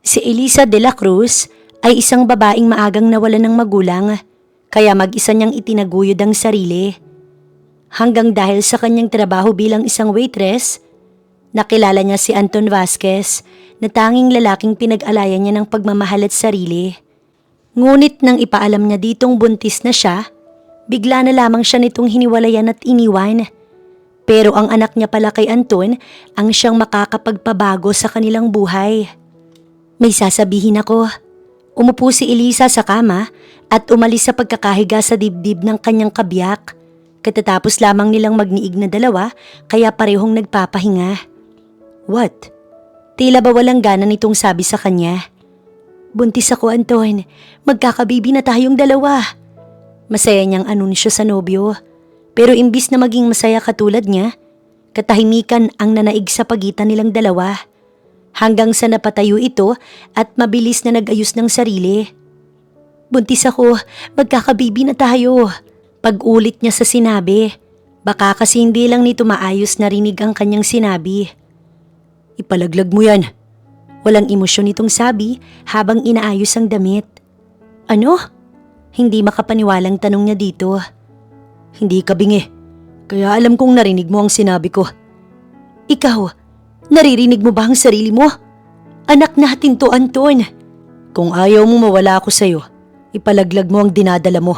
Si Elisa de la Cruz ay isang babaeng maagang nawalan ng magulang, kaya mag-isa niyang itinaguyod ang sarili. Hanggang dahil sa kanyang trabaho bilang isang waitress, nakilala niya si Anton Vasquez na tanging lalaking pinag-alayan niya ng pagmamahal at sarili. Ngunit nang ipaalam niya ditong buntis na siya, bigla na lamang siya nitong hiniwalayan at iniwan. Pero ang anak niya pala kay Anton ang siyang makakapagpabago sa kanilang buhay. May sasabihin ako. Umupo si Elisa sa kama at umalis sa pagkakahiga sa dibdib ng kanyang kabiyak. Katatapos lamang nilang magniig na dalawa kaya parehong nagpapahinga. What? Tila ba walang gana nitong sabi sa kanya. Buntis ako, Anton. Magkakabibi na tayong dalawa. Masaya niyang anunsyo sa nobyo. Pero imbis na maging masaya katulad niya, katahimikan ang nanaig sa pagitan nilang dalawa. Hanggang sa napatayo ito at mabilis na nag-ayos ng sarili. Buntis ako, magkakabibi na tayo. Pag-ulit niya sa sinabi, baka kasi hindi lang nito maayos narinig ang kanyang sinabi. Ipalaglag mo yan. Walang emosyon itong sabi habang inaayos ang damit. Ano? Hindi makapaniwalang tanong niya dito. Hindi ka bingi, kaya alam kong narinig mo ang sinabi ko. Ikaw, naririnig mo ba ang sarili mo? Anak natin to, Anton. Kung ayaw mo mawala ako sa'yo, ipalaglag mo ang dinadala mo.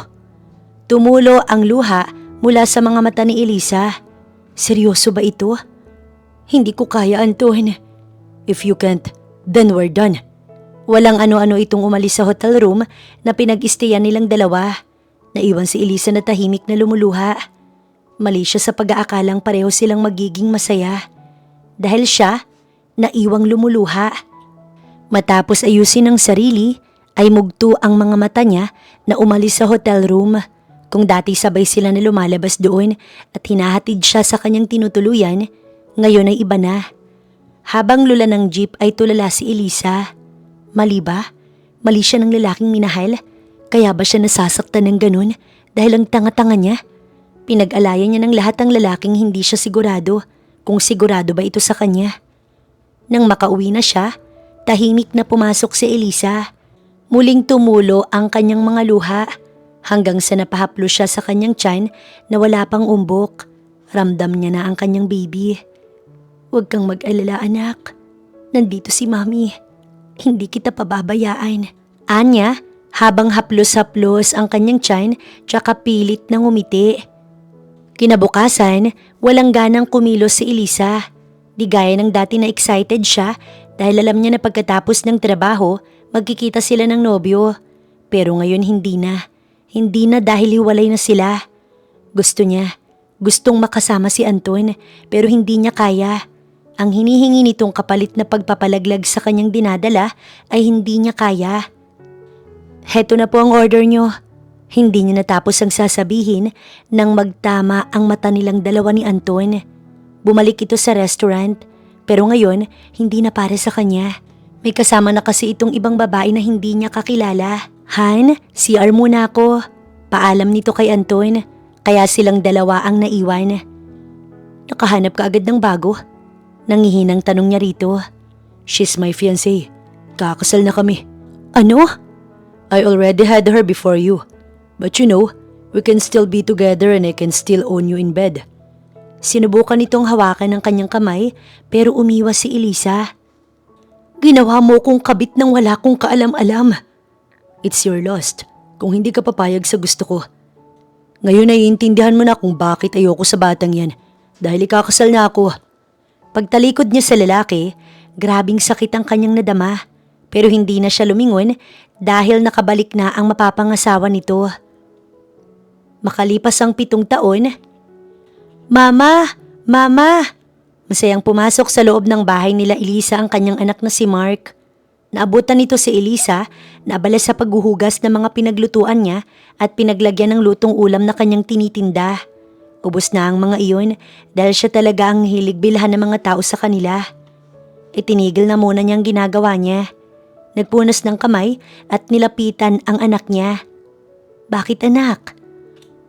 Tumulo ang luha mula sa mga mata ni Elisa. Seryoso ba ito? Hindi ko kaya, Anton. If you can't, then we're done. Walang ano-ano itong umalis sa hotel room na pinag-istayan nilang dalawa. Naiwan si Elisa na tahimik na lumuluha. Mali siya sa pag-aakalang pareho silang magiging masaya. Dahil siya, naiwang lumuluha. Matapos ayusin ang sarili, ay mugto ang mga mata niya na umalis sa hotel room. Kung dati sabay sila na lumalabas doon at hinahatid siya sa kanyang tinutuluyan, ngayon ay iba na. Habang lula ng jeep ay tulala si Elisa. Mali ba? Mali siya ng lalaking minahal? Kaya ba siya nasasaktan ng ganun dahil ang tanga-tanga niya? Pinag-alayan niya ng lahat ng lalaking hindi siya sigurado kung sigurado ba ito sa kanya. Nang makauwi na siya, tahimik na pumasok si Elisa. Muling tumulo ang kanyang mga luha hanggang sa napahaplo siya sa kanyang tiyan na wala pang umbok. Ramdam niya na ang kanyang baby. Huwag kang mag-alala, anak. Nandito si Mami. Hindi kita pababayaan. Anya, habang haplos-haplos ang kanyang tiyan tsaka pilit na ngumiti. Kinabukasan, walang ganang kumilos si Elisa. Di gaya ng dati na excited siya dahil alam niya na pagkatapos ng trabaho, magkikita sila ng nobyo. Pero ngayon hindi na. Hindi na dahil hiwalay na sila. Gusto niya. Gustong makasama si Anton pero hindi niya kaya. Ang hinihingi nitong kapalit na pagpapalaglag sa kanyang dinadala ay hindi niya kaya. Heto na po ang order niyo. Hindi niya natapos ang sasabihin nang magtama ang mata nilang dalawa ni Anton. Bumalik ito sa restaurant pero ngayon hindi na para sa kanya. May kasama na kasi itong ibang babae na hindi niya kakilala. Han, CR muna ako. Paalam nito kay Anton. Kaya silang dalawa ang naiwan. Nakahanap ka agad ng bago? Nangihinang tanong niya rito. She's my fiancé. Kakasal na kami. Ano? I already had her before you. But you know, we can still be together and I can still own you in bed. Sinubukan itong hawakan ng kanyang kamay pero umiwas si Elisa. Ginawa mo kong kabit nang wala kong kaalam-alam. It's your loss kung hindi ka papayag sa gusto ko. Ngayon ay iintindihan mo na kung bakit ayoko sa batang yan dahil ikakasal na ako. Pagtalikod niya sa lalaki, grabing sakit ang kanyang nadama pero hindi na siya lumingon dahil nakabalik na ang mapapangasawa nito. Makalipas ang 7 taon, Mama! Mama! Masayang pumasok sa loob ng bahay nila Elisa ang kanyang anak na si Mark. Naabutan nito si Elisa na abala sa paghuhugas ng mga pinaglutuan niya at pinaglagyan ng lutong ulam na kanyang tinitinda. Ubos na ang mga iyon dahil siya talaga ang hilig bilhan ng mga tao sa kanila. Itinigil na muna niyang ginagawa niya. Nagpunas ng kamay at nilapitan ang anak niya. Bakit anak?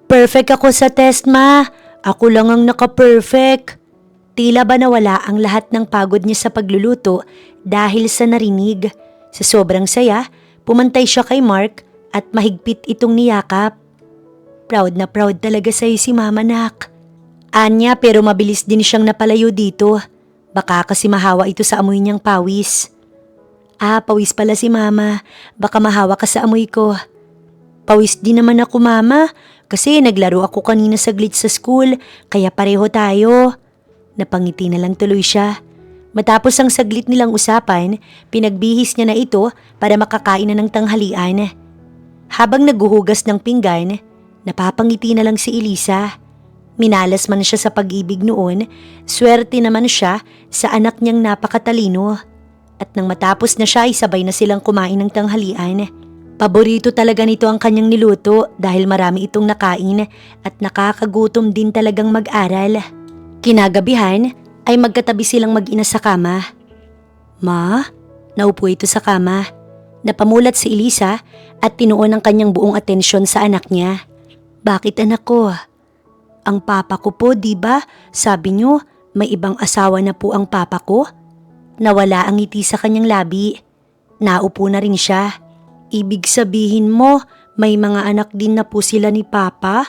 Perfect ako sa test, ma. Ako lang ang naka-perfect. Tila ba nawala ang lahat ng pagod niya sa pagluluto dahil sa narinig. Sa sobrang saya, pumantay siya kay Mark at mahigpit itong niyakap. Proud na proud talaga sa'yo si Mama, nak. Anya, pero mabilis din siyang napalayo dito. Baka kasi mahawa ito sa amoy niyang pawis. Pawis pala si Mama. Baka mahawa ka sa amoy ko. Pawis din naman ako, Mama. Kasi naglaro ako kanina saglit sa school, kaya pareho tayo. Napangiti na lang tuloy siya. Matapos ang saglit nilang usapan, pinagbihis niya na ito para makakain na ng tanghalian. Habang naguhugas ng pinggan, napapangiti na lang si Elisa. Minalas man siya sa pag-ibig noon, swerte naman siya sa anak niyang napakatalino. At nang matapos na siya ay sabay na silang kumain ng tanghalian. Paborito talaga nito ang kanyang niluto dahil marami itong nakain at nakakagutom din talagang mag-aral. Kinagabihan ay magkatabi silang mag-ina sa kama. Ma? Naupo ito sa kama. Napamulat si Elisa at tinuon ang kanyang buong atensyon sa anak niya. Bakit anak ko? Ang papa ko po, diba? Sabi niyo, may ibang asawa na po ang papa ko? Nawala ang ngiti sa kanyang labi. Naupo na rin siya. Ibig sabihin mo, may mga anak din na po sila ni papa?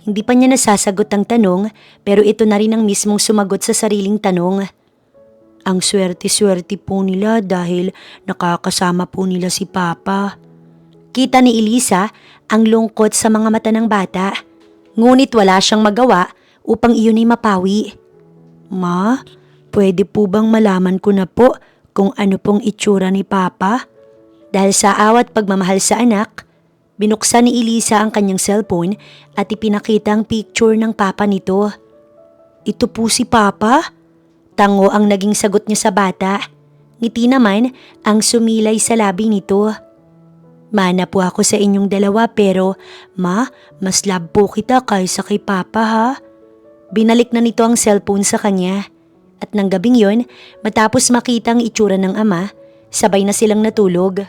Hindi pa niya nasasagot ang tanong pero ito na rin ang mismong sumagot sa sariling tanong. Ang swerte-swerte po nila dahil nakakasama po nila si Papa. Kita ni Elisa ang lungkot sa mga mata ng bata. Ngunit wala siyang magawa upang iyon ay mapawi. Ma, pwede po bang malaman ko na po kung ano pong itsura ni Papa? Dahil sa awat pagmamahal sa anak, binuksan ni Elisa ang kanyang cellphone at ipinakita ang picture ng papa nito. Ito po si Papa? Tango ang naging sagot niya sa bata. Ngiti naman ang sumilay sa labi nito. Mana po ako sa inyong dalawa pero ma, mas love po kita kaysa kay Papa ha. Binalik na nito ang cellphone sa kanya. At nang gabing yon, matapos makita ang itsura ng ama, sabay na silang natulog.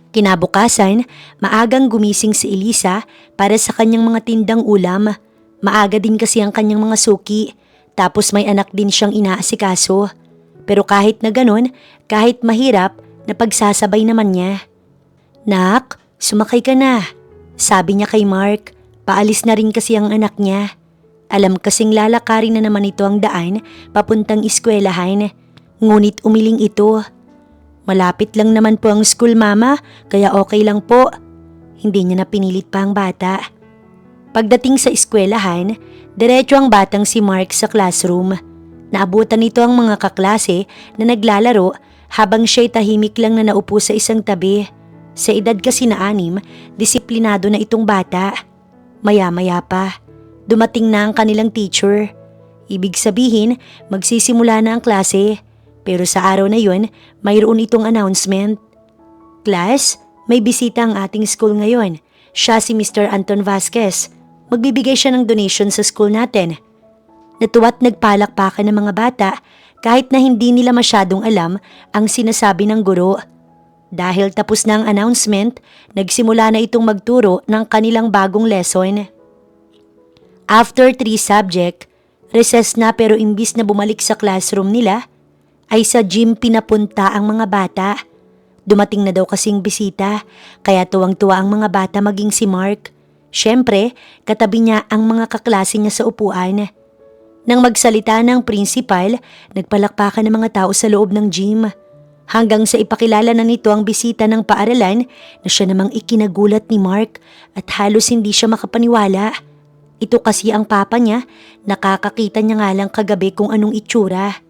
Kinabukasan, maagang gumising si Elisa para sa kanyang mga tindang ulam. Maaga din kasi ang kanyang mga suki, tapos may anak din siyang inaasikaso. Pero kahit na ganon, kahit mahirap, napagsasabay naman niya. Nak, sumakay ka na. Sabi niya kay Mark, paalis na rin kasi ang anak niya. Alam kasing lalakarin na naman ito ang daan papuntang eskwelahan. Ngunit umiling ito. Malapit lang naman po ang school, Mama, kaya okay lang po. Hindi niya na pinilit pa ang bata. Pagdating sa eskwelahan, diretso ang batang si Mark sa classroom. Naabutan nito ang mga kaklase na naglalaro habang siya'y tahimik lang na naupo sa isang tabi. Sa edad kasi na 6, disiplinado na itong bata. Maya-maya pa, dumating na ang kanilang teacher. Ibig sabihin, magsisimula na ang klase. Pero sa araw na yun, mayroon itong announcement. Class, may bisita ang ating school ngayon. Siya si Mr. Anton Vasquez. Magbibigay siya ng donation sa school natin. Natuwa't nagpalakpakan ng mga bata kahit na hindi nila masyadong alam ang sinasabi ng guro. Dahil tapos na ang announcement, nagsimula na itong magturo ng kanilang bagong lesson. After 3 subject, recess na pero imbis na bumalik sa classroom nila, ay sa gym pinapunta ang mga bata. Dumating na daw kasing bisita, kaya tuwang-tuwa ang mga bata maging si Mark. Siyempre, katabi niya ang mga kaklase niya sa upuan. Nang magsalita ng principal, nagpalakpakan ng mga tao sa loob ng gym. Hanggang sa ipakilala na nito ang bisita ng paaralan na siya namang ikinagulat ni Mark at halos hindi siya makapaniwala. Ito kasi ang papa niya, nakakakita niya nga lang kagabi kung anong itsura.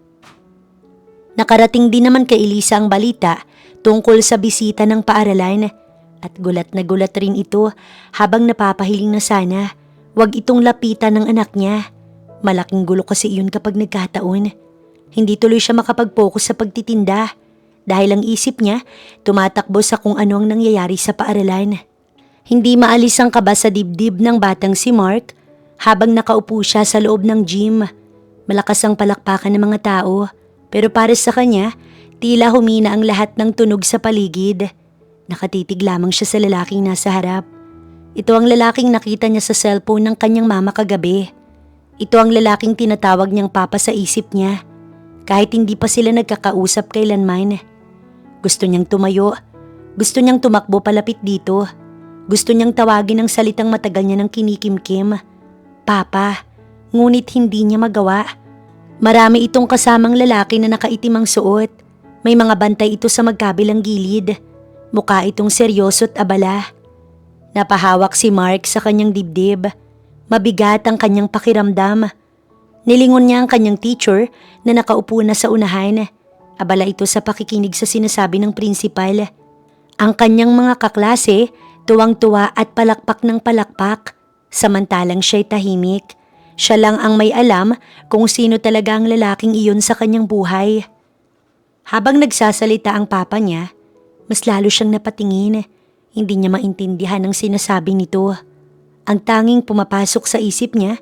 Nakarating din naman kay Elisa ang balita tungkol sa bisita ng paaralan at gulat na gulat rin ito habang napapahiling na sana wag itong lapitan ng anak niya. Malaking gulo kasi iyon kapag nagkataon. Hindi tuloy siya makapag-focus sa pagtitinda dahil ang isip niya tumatakbo sa kung ano ang nangyayari sa paaralan. Hindi maalis ang kaba sa dibdib ng batang si Mark habang nakaupo siya sa loob ng gym. Malakas ang palakpakan ng mga tao. Pero para sa kanya, tila humina ang lahat ng tunog sa paligid. Nakatitig lamang siya sa lalaking nasa harap. Ito ang lalaking nakita niya sa cellphone ng kanyang mama kagabi. Ito ang lalaking tinatawag niyang papa sa isip niya, kahit hindi pa sila nagkakausap kailanman. Gusto niyang tumayo. Gusto niyang tumakbo palapit dito. Gusto niyang tawagin ng salitang matagal niya ng kinikimkim. Papa, ngunit hindi niya magawa. Marami itong kasamang lalaki na nakaitim ang suot. May mga bantay ito sa magkabilang gilid. Mukha itong seryoso at abala. Napahawak si Mark sa kanyang dibdib. Mabigat ang kanyang pakiramdam. Nilingon niya ang kanyang teacher na nakaupo na sa unahan. Abala ito sa pakikinig sa sinasabi ng principal. Ang kanyang mga kaklase, tuwang-tuwa at palakpak ng palakpak. Samantalang siya'y tahimik. Siya lang ang may alam kung sino talaga ang lalaking iyon sa kanyang buhay. Habang nagsasalita ang papa niya, mas lalo siyang napatingin. Hindi niya maintindihan ang sinasabi nito. Ang tanging pumapasok sa isip niya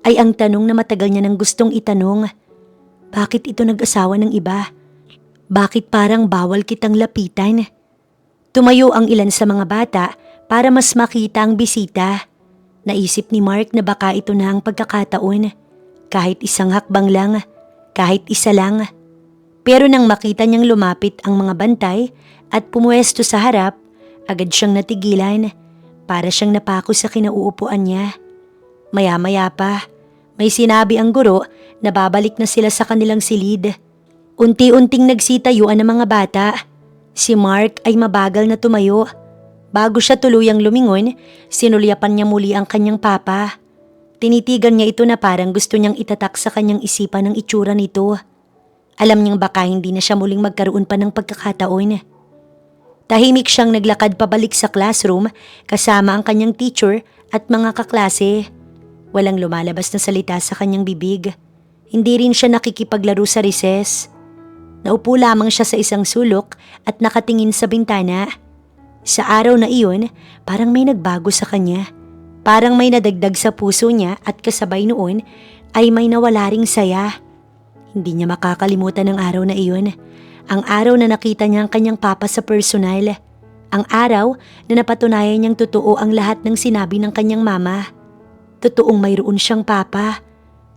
ay ang tanong na matagal niya nang gustong itanong. Bakit ito nag-asawa ng iba? Bakit parang bawal kitang lapitan? Tumayo ang ilan sa mga bata para mas makita ang bisita. Naisip ni Mark na baka ito na ang pagkakataon. Kahit isang hakbang lang, kahit isa lang. Pero nang makita niyang lumapit ang mga bantay at pumuwesto sa harap, agad siyang natigilan. Para siyang napako sa kinauupuan niya. Maya-maya pa, may sinabi ang guro na babalik na sila sa kanilang silid. Unti-unting nagsitayuan ang mga bata. Si Mark ay mabagal na tumayo. Bago siya tuluyang lumingon, sinulyapan niya muli ang kanyang papa. Tinitigan niya ito na parang gusto niyang itatak sa kanyang isipan ang itsura nito. Alam niyang baka hindi na siya muling magkaroon pa ng pagkakataon. Tahimik siyang naglakad pabalik sa classroom kasama ang kanyang teacher at mga kaklase. Walang lumalabas na salita sa kanyang bibig. Hindi rin siya nakikipaglaro sa recess. Naupo lamang siya sa isang sulok at nakatingin sa bintana. Sa araw na iyon, parang may nagbago sa kanya. Parang may nadagdag sa puso niya at kasabay noon ay may nawala ring saya. Hindi niya makakalimutan ang araw na iyon. Ang araw na nakita niya ang kanyang papa sa personal. Ang araw na napatunayan niyang totoo ang lahat ng sinabi ng kanyang mama. Totoong mayroon siyang papa.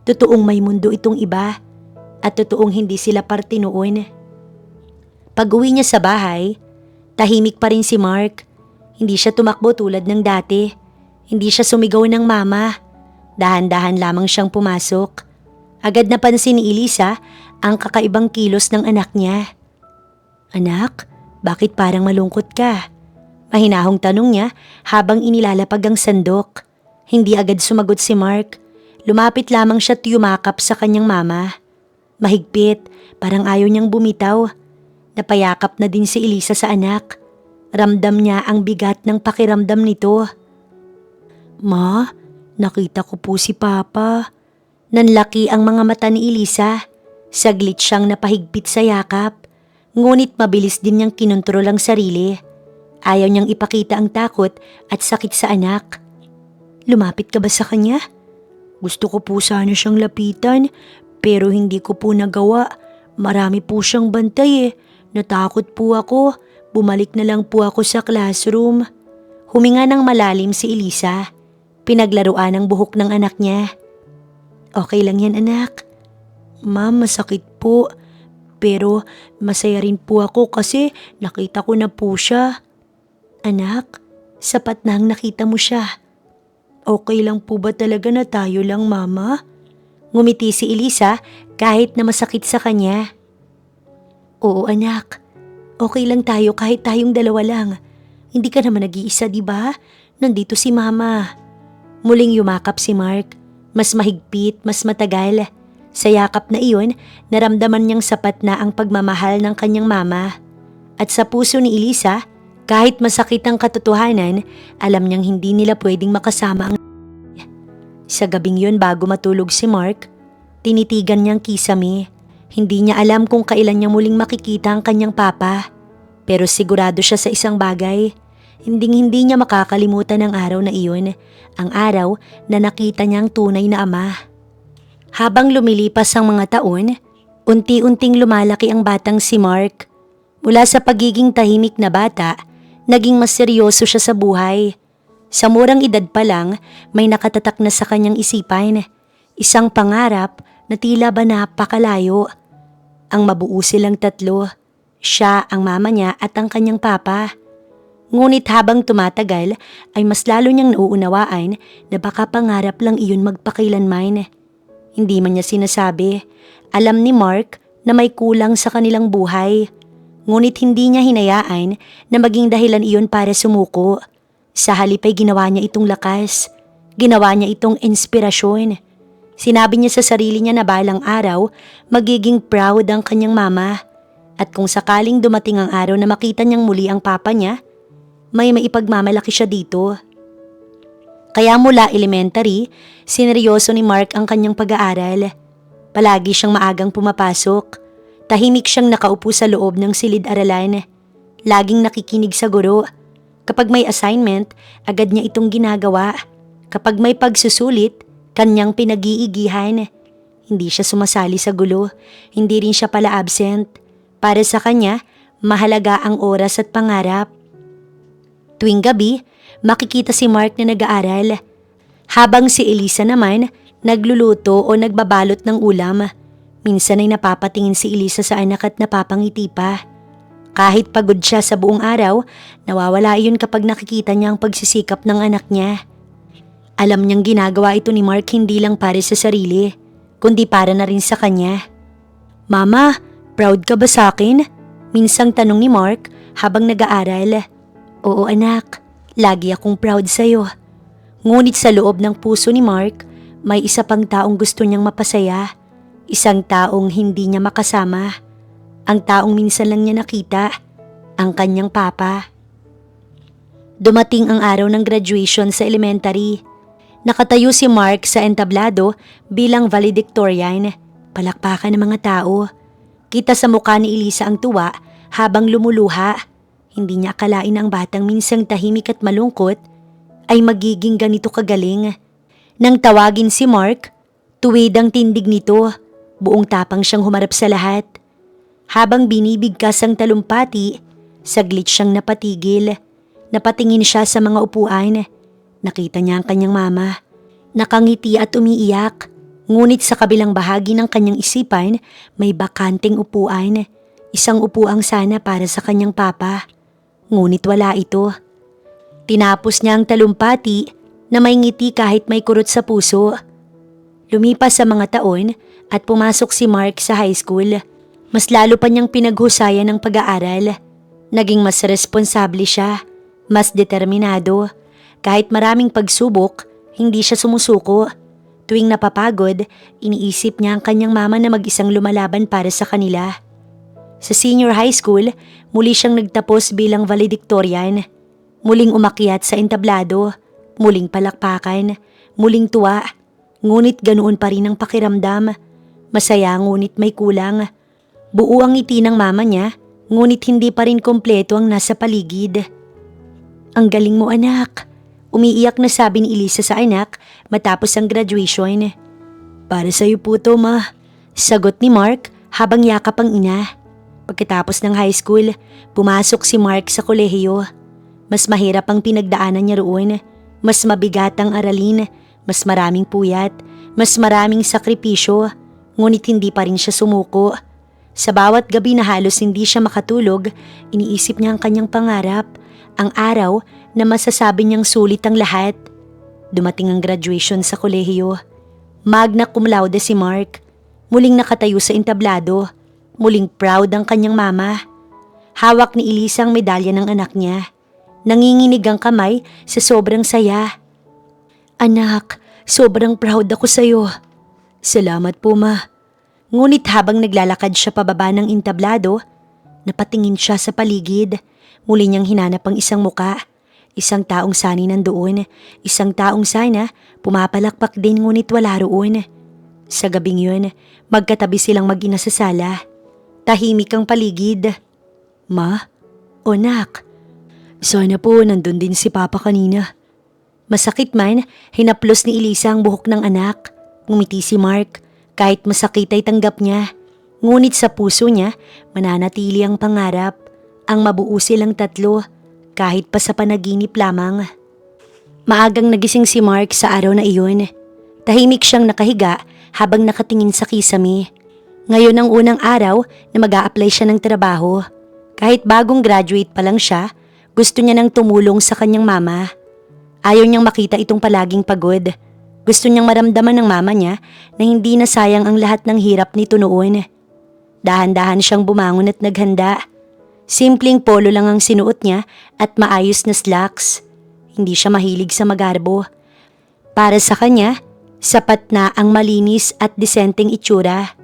Totoong may mundo itong iba. At totoong hindi sila parte noon. Pag-uwi niya sa bahay, tahimik pa rin si Mark. Hindi siya tumakbo tulad ng dati. Hindi siya sumigaw ng mama. Dahan-dahan lamang siyang pumasok. Agad napansin ni Elisa ang kakaibang kilos ng anak niya. Anak, bakit parang malungkot ka? Mahinahong tanong niya habang inilalapag ang sandok. Hindi agad sumagot si Mark. Lumapit lamang siya at yumakap sa kanyang mama. Mahigpit, parang ayaw niyang bumitaw. Napayakap na din si Elisa sa anak. Ramdam niya ang bigat ng pakiramdam nito. Ma, nakita ko po si Papa. Nanlaki ang mga mata ni Elisa. Saglit siyang napahigpit sa yakap. Ngunit mabilis din niyang kinontrol ang sarili. Ayaw niyang ipakita ang takot at sakit sa anak. Lumapit ka ba sa kanya? Gusto ko po sana siyang lapitan. Pero hindi ko po nagawa. Marami po siyang bantay eh. Natakot po ako. Bumalik na lang po ako sa classroom. Huminga ng malalim si Elisa. Pinaglaruan ang buhok ng anak niya. Okay lang yan anak. Ma'am, masakit po. Pero masaya rin po ako kasi nakita ko na po siya. Anak, sapat na ang nakita mo siya. Okay lang po ba talaga na tayo lang mama? Ngumiti si Elisa kahit na masakit sa kanya. Oo anak, okay lang tayo kahit tayong dalawa lang. Hindi ka naman nag-iisa diba? Nandito si mama. Muling yumakap si Mark. Mas mahigpit, mas matagal. Sa yakap na iyon, naramdaman niyang sapat na ang pagmamahal ng kanyang mama. At sa puso ni Elisa, kahit masakit ang katotohanan, alam niyang hindi nila pwedeng makasama ang Sa gabing yun bago matulog si Mark, tinitigan niyang kisame. Hindi niya alam kung kailan niya muling makikita ang kanyang papa. Pero sigurado siya sa isang bagay. Hindi niya makakalimutan ang araw na iyon. Ang araw na nakita niyang tunay na ama. Habang lumilipas ang mga taon, unti-unting lumalaki ang batang si Mark. Mula sa pagiging tahimik na bata, naging mas seryoso siya sa buhay. Sa murang edad pa lang, may nakatatak na sa kanyang isipan. Isang pangarap na tila ba napakalayo. Ang mabuo silang tatlo. Siya ang mama niya at ang kanyang papa. Ngunit habang tumatagal ay mas lalo niyang nauunawaan na baka pangarap lang iyon magpakailanman. Hindi man niya sinasabi, alam ni Mark na may kulang sa kanilang buhay. Ngunit hindi niya hinayaan na maging dahilan iyon para sumuko. Sa halip ay ginawa niya itong lakas. Ginawa niya itong inspirasyon. Sinabi niya sa sarili niya na balang araw magiging proud ang kanyang mama. At kung sakaling dumating ang araw na makita niyang muli ang papa niya, may maipagmamalaki siya dito. Kaya mula elementary, sineryoso ni Mark ang kanyang pag-aaral. Palagi siyang maagang pumapasok. Tahimik siyang nakaupo sa loob ng silid-aralan. Laging nakikinig sa guro. Kapag may assignment, agad niya itong ginagawa. Kapag may pagsusulit, kanyang pinag-iigihan. Hindi siya sumasali sa gulo. Hindi rin siya pala absent. Para sa kanya, mahalaga ang oras at pangarap. Tuwing gabi, makikita si Mark na nag-aaral. Habang si Elisa naman, nagluluto o nagbabalot ng ulam. Minsan ay napapatingin si Elisa sa anak at napapangiti pa. Kahit pagod siya sa buong araw, nawawala iyon kapag nakikita niya ang pagsisikap ng anak niya. Alam niyang ginagawa ito ni Mark hindi lang para sa sarili, kundi para na rin sa kanya. Mama, proud ka ba sa akin? Minsang tanong ni Mark habang nag-aaral. Oo anak, lagi akong proud sa'yo. Ngunit sa loob ng puso ni Mark, may isa pang taong gusto niyang mapasaya. Isang taong hindi niya makasama. Ang taong minsan lang niya nakita, ang kanyang papa. Dumating ang araw ng graduation sa elementary. Nakatayo si Mark sa entablado bilang valedictorian. Palakpakan ng mga tao. Kita sa mukha ni Elisa ang tuwa habang lumuluha. Hindi niya akalain ang batang minsang tahimik at malungkot ay magiging ganito kagaling. Nang tawagin si Mark, tuwid ang tindig nito. Buong tapang siyang humarap sa lahat. Habang binibigkas ang talumpati, saglit siyang napatigil. Napatingin siya sa mga upuan. Nakita niya ang kanyang mama. Nakangiti at umiiyak. Ngunit sa kabilang bahagi ng kanyang isipan, may bakanting upuan. Isang upuang sana para sa kanyang papa. Ngunit wala ito. Tinapos niya ang talumpati na may ngiti kahit may kurot sa puso. Lumipas sa mga taon at pumasok si Mark sa high school. Mas lalo pa niyang pinaghusayan ng pag-aaral. Naging mas responsable siya, mas determinado. Kahit maraming pagsubok, hindi siya sumusuko. Tuwing napapagod, iniisip niya ang kanyang mama na mag-isang lumalaban para sa kanila. Sa senior high school, muli siyang nagtapos bilang valedictorian. Muling umakyat sa entablado, muling palakpakan, muling tuwa. Ngunit ganoon pa rin ang pakiramdam. Masaya ngunit may kulang. Buo ang ngiti ng mama niya, ngunit hindi pa rin kompleto ang nasa paligid. Ang galing mo anak, umiiyak na sabi ni Elisa sa anak matapos ang graduation. Para sa'yo po to ma, sagot ni Mark habang yakap ang ina. Pagkatapos ng high school, pumasok si Mark sa kolehiyo. Mas mahirap ang pinagdaanan niya roon. Mas mabigat ang aralin, mas maraming puyat, mas maraming sakripisyo. Ngunit hindi pa rin siya sumuko. Sa bawat gabi na halos hindi siya makatulog, iniisip niya ang kanyang pangarap, ang araw na masasabi niyang sulit ang lahat. Dumating ang graduation sa kolehiyo. Magna cum laude si Mark. Muling nakatayo sa entablado. Muling proud ang kanyang mama. Hawak ni Elisa ang medalya ng anak niya. Nanginginig ang kamay sa sobrang saya. Anak, sobrang proud ako sa'yo. Salamat po ma. Ngunit habang naglalakad siya pababa ng entablado, napatingin siya sa paligid. Muli niyang hinanap ang isang muka. Isang taong sani nandoon. Isang taong sana pumapalakpak din ngunit wala roon. Sa gabing yun, magkatabi silang mag-ina sa sala. Tahimik ang paligid. Ma? O nak? Sana po nandun din si Papa kanina. Masakit man, hinaplos ni Elisa ang buhok ng anak. Ngumiti si Mark. Kahit masakit ay tanggap niya. Ngunit sa puso niya, mananatili ang pangarap. Ang mabuo silang tatlo, kahit pa sa panaginip lamang. Maagang nagising si Mark sa araw na iyon. Tahimik siyang nakahiga habang nakatingin sa kisame. Ngayon ang unang araw na mag-a-apply siya ng trabaho. Kahit bagong graduate pa lang siya, gusto niya nang tumulong sa kanyang mama. Ayaw niyang makita itong palaging pagod. Gusto niyang maramdaman ng mama niya na hindi na sayang ang lahat ng hirap nito noon. Dahan-dahan siyang bumangon at naghanda. Simpleng polo lang ang sinuot niya at maayos na slacks. Hindi siya mahilig sa magarbo. Para sa kanya, sapat na ang malinis at disenteng itsura.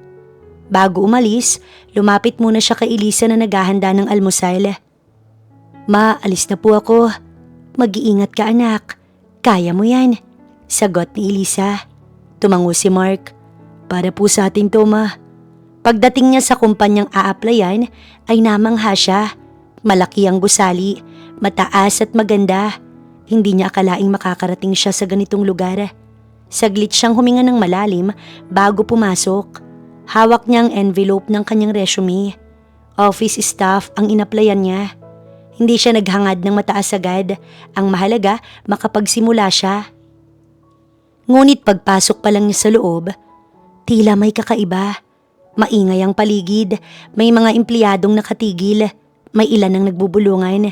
Bago umalis, lumapit muna siya kay Elisa na naghahanda ng almusal. Ma, alis na po ako. Mag-iingat ka anak. Kaya mo yan. Sagot ni Elisa. Tumango si Mark. Para po sa atin to, ma. Pagdating niya sa kumpanyang a-applyan ay namangha siya. Malaki ang gusali, mataas at maganda. Hindi niya akalaing makakarating siya sa ganitong lugar. Saglit siyang huminga ng malalim bago pumasok. Hawak niya ang envelope ng kanyang resume. Office staff ang inaplayan niya. Hindi siya naghangad ng mataas agad. Ang mahalaga, makapagsimula siya. Ngunit pagpasok pa lang niya sa loob, tila may kakaiba. Maingay ang paligid, may mga empleyadong nakatigil, may ilan ang nagbubulungan.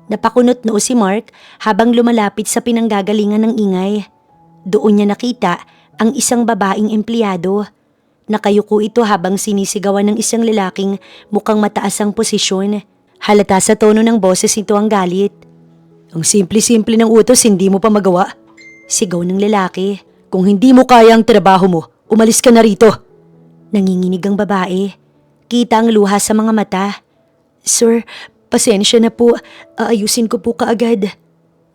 Napakunot noo si Mark habang lumalapit sa pinanggagalingan ng ingay. Doon niya nakita ang isang babaeng empleyado. Nakayuko ito habang sinisigawan ng isang lalaking mukhang mataas ang posisyon. Halata sa tono ng boses nito ang galit. Ang simple-simple ng utos, hindi mo pa magawa. Sigaw ng lalaki. Kung hindi mo kaya ang trabaho mo, umalis ka na rito. Nanginginig ang babae. Kita ang luha sa mga mata. Sir, pasensya na po. Aayusin ko po kaagad.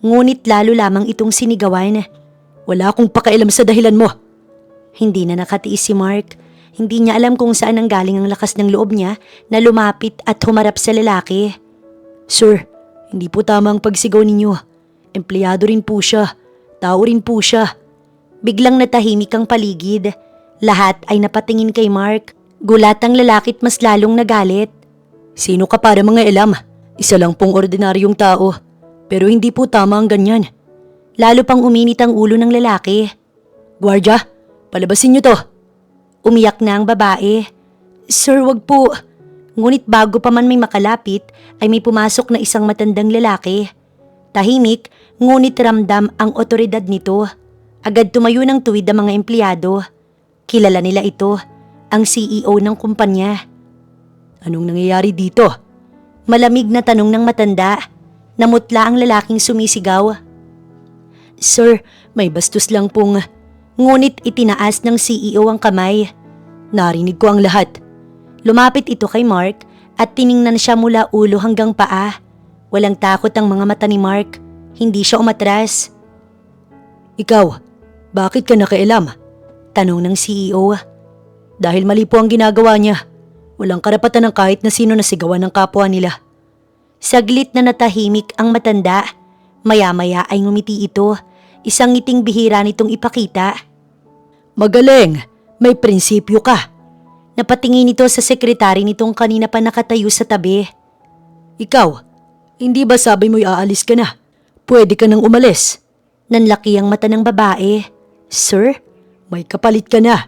Ngunit lalo lamang itong sinigawan. Wala akong pakialam sa dahilan mo. Hindi na nakatiis si Mark. Hindi niya alam kung saan ang galing ang lakas ng loob niya na lumapit at humarap sa lalaki. Sir, hindi po tama ang pagsigaw ninyo. Empleyado rin po siya. Tao rin po siya. Biglang natahimik ang paligid. Lahat ay napatingin kay Mark. Gulat ang lalaki't mas lalong nagalit. Sino ka para mga elam? Isa lang pong ordinaryong tao. Pero hindi po tama ang ganyan. Lalo pang uminit ang ulo ng lalaki. Guardia, palabasin niyo to. Umiyak na ang babae. Sir, wag po. Ngunit bago pa man may makalapit ay may pumasok na isang matandang lalaki. Tahimik, ngunit ramdam ang otoridad nito. Agad tumayo ng tuwid ang mga empleyado. Kilala nila ito, ang CEO ng kumpanya. Anong nangyayari dito? Malamig na tanong ng matanda. Namutla ang lalaking sumisigaw. Sir, may bastos lang pong... Ngunit itinaas ng CEO ang kamay. Narinig ko ang lahat. Lumapit ito kay Mark at tiningnan siya mula ulo hanggang paa. Walang takot ang mga mata ni Mark. Hindi siya umatras. Ikaw, bakit ka nakialam? Tanong ng CEO. Dahil mali po ang ginagawa niya. Walang karapatan ng kahit na sino na sigawan ng kapwa nila. Saglit na natahimik ang matanda. Maya-maya ay ngumiti ito. Isang ngiting bihira nitong ipakita. Magaling, may prinsipyo ka. Napatingin ito sa sekretary nitong kanina pa nakatayo sa tabi. Ikaw, hindi ba sabi mo'y aalis ka na? Pwede ka nang umalis. Nanlaki ang mata ng babae. Sir, may kapalit ka na.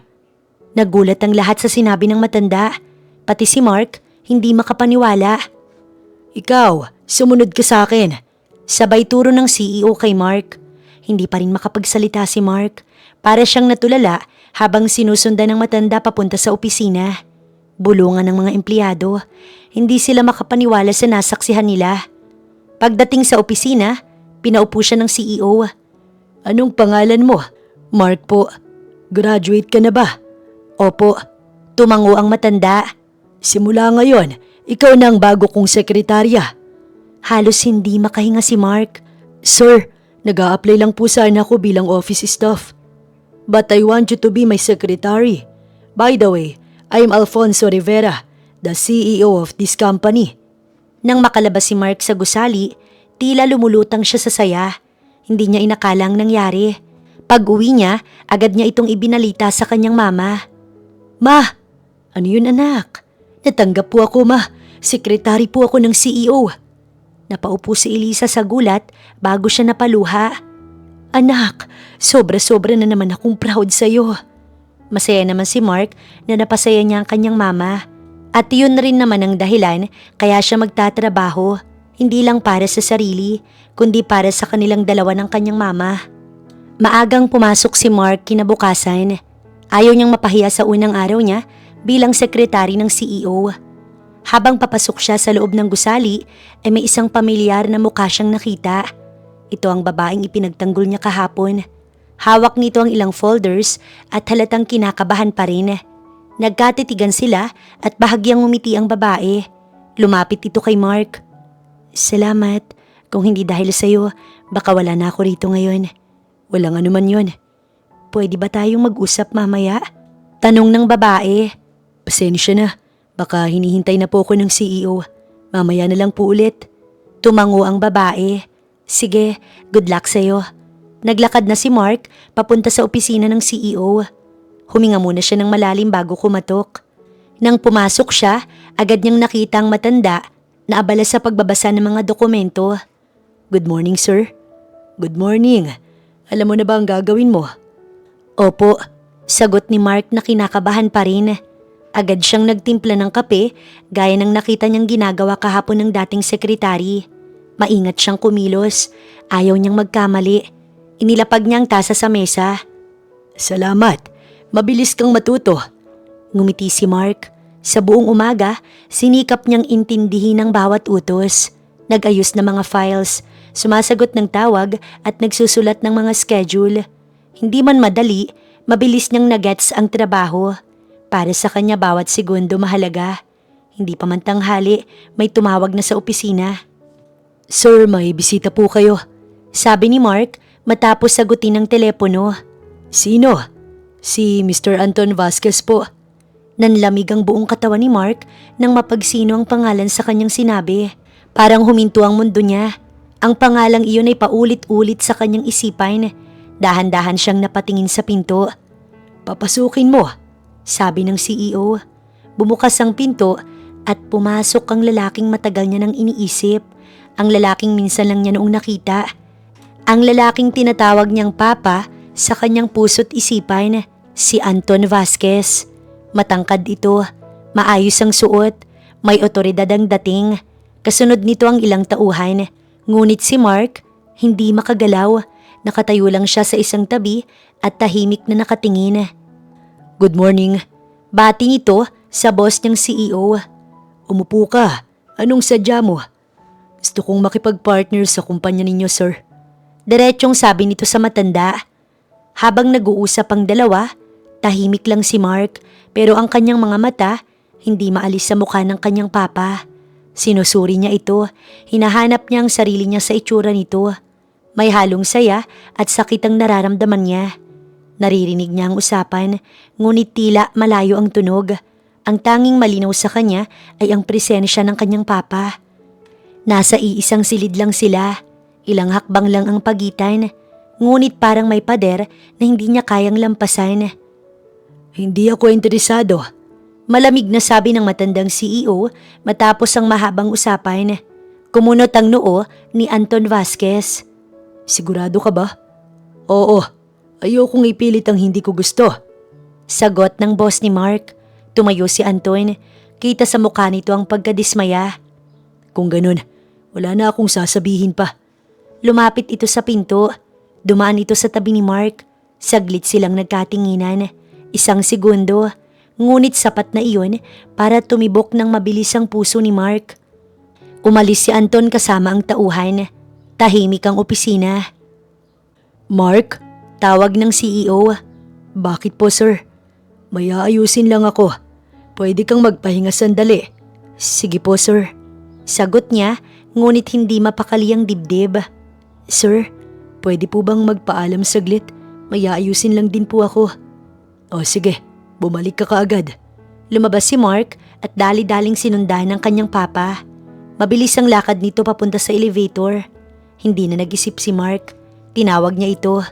Nagulat ang lahat sa sinabi ng matanda. Pati si Mark, hindi makapaniwala. Ikaw, sumunod ka sa akin. Sabay turo ng CEO kay Mark. Hindi pa rin makapagsalita si Mark. Para siyang natulala habang sinusundan ng matanda papunta sa opisina. Bulungan ng mga empleyado. Hindi sila makapaniwala sa nasaksihan nila. Pagdating sa opisina, pinaupo siya ng CEO. Anong pangalan mo? Mark po. Graduate ka na ba? Opo. Tumango ang matanda. Simula ngayon, ikaw na ang bago kong sekretarya. Halos hindi makahinga si Mark. Sir, nag-a-apply lang po sana ako bilang office staff. But I want you to be my secretary. By the way, I'm Alfonso Rivera, the CEO of this company. Nang makalabas si Mark sa gusali, tila lumulutang siya sa saya. Hindi niya inakalang nangyari. Pag-uwi niya, agad niya itong ibinalita sa kanyang mama. Ma, ano yun anak? Natanggap po ako ma. Sekretary po ako ng CEO. Napaupo si Elisa sa gulat bago siya napaluha. Anak, sobra-sobra na naman akong proud sa'yo. Masaya naman si Mark na napasaya niya ang kanyang mama. At yun rin naman ang dahilan kaya siya magtatrabaho, hindi lang para sa sarili, kundi para sa kanilang dalawa ng kanyang mama. Maagang pumasok si Mark kinabukasan. Ayaw niyang mapahiya sa unang araw niya bilang sekretary ng CEO. Habang papasok siya sa loob ng gusali, ay may isang pamilyar na mukha siyang nakita. Ito ang babaeng ipinagtanggol niya kahapon. Hawak nito ang ilang folders at halatang kinakabahan pa rin. Nagkatitigan sila at bahagyang umiti ang babae. Lumapit ito kay Mark. Salamat. Kung hindi dahil sa'yo, baka wala na ako rito ngayon. Walang anuman yun. Pwede ba tayong mag-usap mamaya? Tanong ng babae. Pasensya na. Baka hinihintay na po ako ng CEO. Mamaya na lang po ulit. Tumango ang babae. Sige, good luck sa'yo. Naglakad na si Mark papunta sa opisina ng CEO. Huminga muna siya ng malalim bago kumatok. Nang pumasok siya, agad niyang nakita ang matanda na abala sa pagbabasa ng mga dokumento. Good morning, sir. Good morning. Alam mo na ba ang gagawin mo? Opo, sagot ni Mark na kinakabahan pa rin. Agad siyang nagtimpla ng kape gaya ng nakita niyang ginagawa kahapon ng dating sekretary. Maingat siyang kumilos, ayaw niyang magkamali. Inilapag niya ang tasa sa mesa. Salamat, mabilis kang matuto. Ngumiti si Mark. Sa buong umaga, sinikap niyang intindihin ang bawat utos. Nag-ayos ng mga files, sumasagot ng tawag at nagsusulat ng mga schedule. Hindi man madali, mabilis niyang nagets ang trabaho. Para sa kanya bawat segundo mahalaga. Hindi pa man tanghali, may tumawag na sa opisina. Sir, may bisita po kayo. Sabi ni Mark matapos sagutin ang telepono. Sino? Si Mr. Anton Vasquez po. Nanlamig ang buong katawan ni Mark nang mapagsino ang pangalan sa kanyang sinabi. Parang huminto ang mundo niya. Ang pangalang iyon ay paulit-ulit sa kanyang isipan. Dahan-dahan siyang napatingin sa pinto. Papasukin mo, sabi ng CEO. Bumukas ang pinto at pumasok ang lalaking matagal niya nang iniisip. Ang lalaking minsan lang niya noong nakita. Ang lalaking tinatawag niyang papa sa kanyang puso't isipan, si Anton Vasquez. Matangkad ito, maayos ang suot, may otoridad ang dating. Kasunod nito ang ilang tauhan. Ngunit si Mark, hindi makagalaw. Nakatayo lang siya sa isang tabi at tahimik na nakatingin. Good morning. Bati nito sa boss niyang CEO. Umupo ka. Anong sadya mo? Gusto kong makipag-partner sa kumpanya ninyo, sir. Diretsyong sabi nito sa matanda. Habang nag-uusap ang dalawa, tahimik lang si Mark pero ang kanyang mga mata hindi maalis sa mukha ng kanyang papa. Sinusuri niya ito, hinahanap niya ang sarili niya sa itsura nito. May halong saya at sakit ang nararamdaman niya. Naririnig niya ang usapan, ngunit tila malayo ang tunog. Ang tanging malinaw sa kanya ay ang presensya ng kanyang papa. Nasa iisang silid lang sila, ilang hakbang lang ang pagitan, ngunit parang may pader na hindi niya kayang lampasan. Hindi ako interesado. Malamig na sabi ng matandang CEO matapos ang mahabang usapan. Kumunot ang noo ni Anton Vasquez. Sigurado ka ba? Oo, ayokong ipilit ang hindi ko gusto. Sagot ng boss ni Mark. Tumayo si Anton. Kita sa mukha nito ang pagkadismaya. Kung ganun, wala na akong sasabihin pa. Lumapit ito sa pinto. Dumaan ito sa tabi ni Mark. Saglit silang nagkatinginan. Isang segundo. Ngunit sapat na iyon para tumibok ng mabilis ang puso ni Mark. Umalis si Anton kasama ang tauhan. Tahimik ang opisina. Mark, tawag ng CEO. Bakit po, sir? May aayusin lang ako. Pwede kang magpahinga sandali. Sige po, sir. Sagot niya, ngunit hindi mapakali ang dibdib. Sir, pwede po bang magpaalam saglit? May aayusin lang din po ako. O sige, bumalik ka kaagad. Lumabas si Mark at dali-daling sinundahan ng kanyang papa. Mabilis ang lakad nito papunta sa elevator. Hindi na nag-isip si Mark. Tinawag niya ito.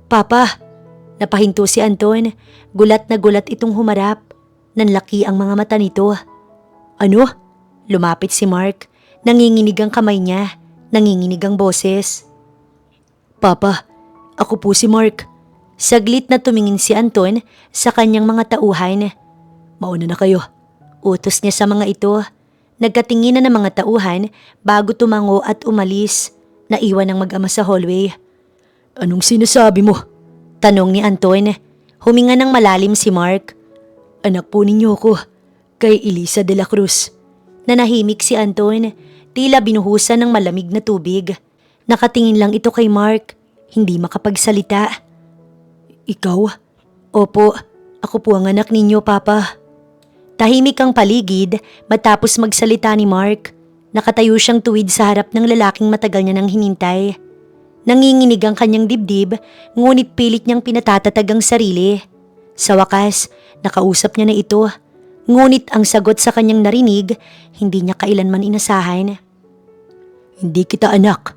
Papa! Napahinto si Anton. Gulat na gulat itong humarap. Nanlaki ang mga mata nito. Ano? Lumapit si Mark. Nanginginig ang kamay niya. Nanginginig ang boses. Papa, ako po si Mark. Saglit na tumingin si Anton sa kanyang mga tauhan. Mauna na kayo. Utos niya sa mga ito. Nagkatinginan ng mga tauhan bago tumango at umalis. Naiwan ng mag-ama sa hallway. Anong sinasabi mo? Tanong ni Anton. Huminga ng malalim si Mark. Anak po ninyo ko, kay Elisa de la Cruz. Nanahimik si Anton, tila binuhusan ng malamig na tubig. Nakatingin lang ito kay Mark, hindi makapagsalita. Ikaw? Opo, ako po ang anak ninyo, Papa. Tahimik ang paligid matapos magsalita ni Mark. Nakatayo siyang tuwid sa harap ng lalaking matagal niya nang hinintay. Nanginginig ang kanyang dibdib, ngunit pilit niyang pinatatatag ang sarili. Sa wakas, nakausap niya na ito. Ngunit ang sagot sa kanyang narinig, hindi niya kailanman inasahan. Hindi kita anak.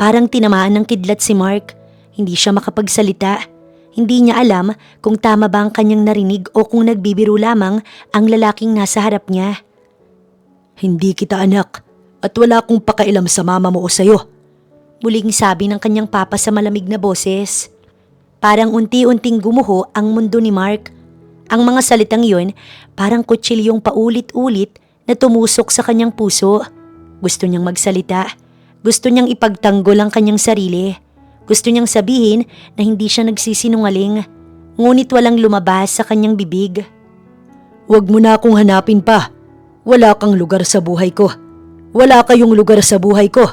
Parang tinamaan ng kidlat si Mark. Hindi siya makapagsalita. Hindi niya alam kung tama ba ang kanyang narinig o kung nagbibiro lamang ang lalaking nasa harap niya. Hindi kita anak at wala akong pakailam sa mama mo o sayo. Muling sabi ng kanyang papa sa malamig na boses. Parang unti-unting gumuho ang mundo ni Mark. Ang mga salitang yun parang kutsilyong paulit-ulit na tumusok sa kanyang puso. Gusto niyang magsalita. Gusto niyang ipagtanggol ang kanyang sarili. Gusto niyang sabihin na hindi siya nagsisinungaling. Ngunit walang lumabas sa kanyang bibig. Huwag mo na akong hanapin pa. Wala kang lugar sa buhay ko. Wala kayong lugar sa buhay ko.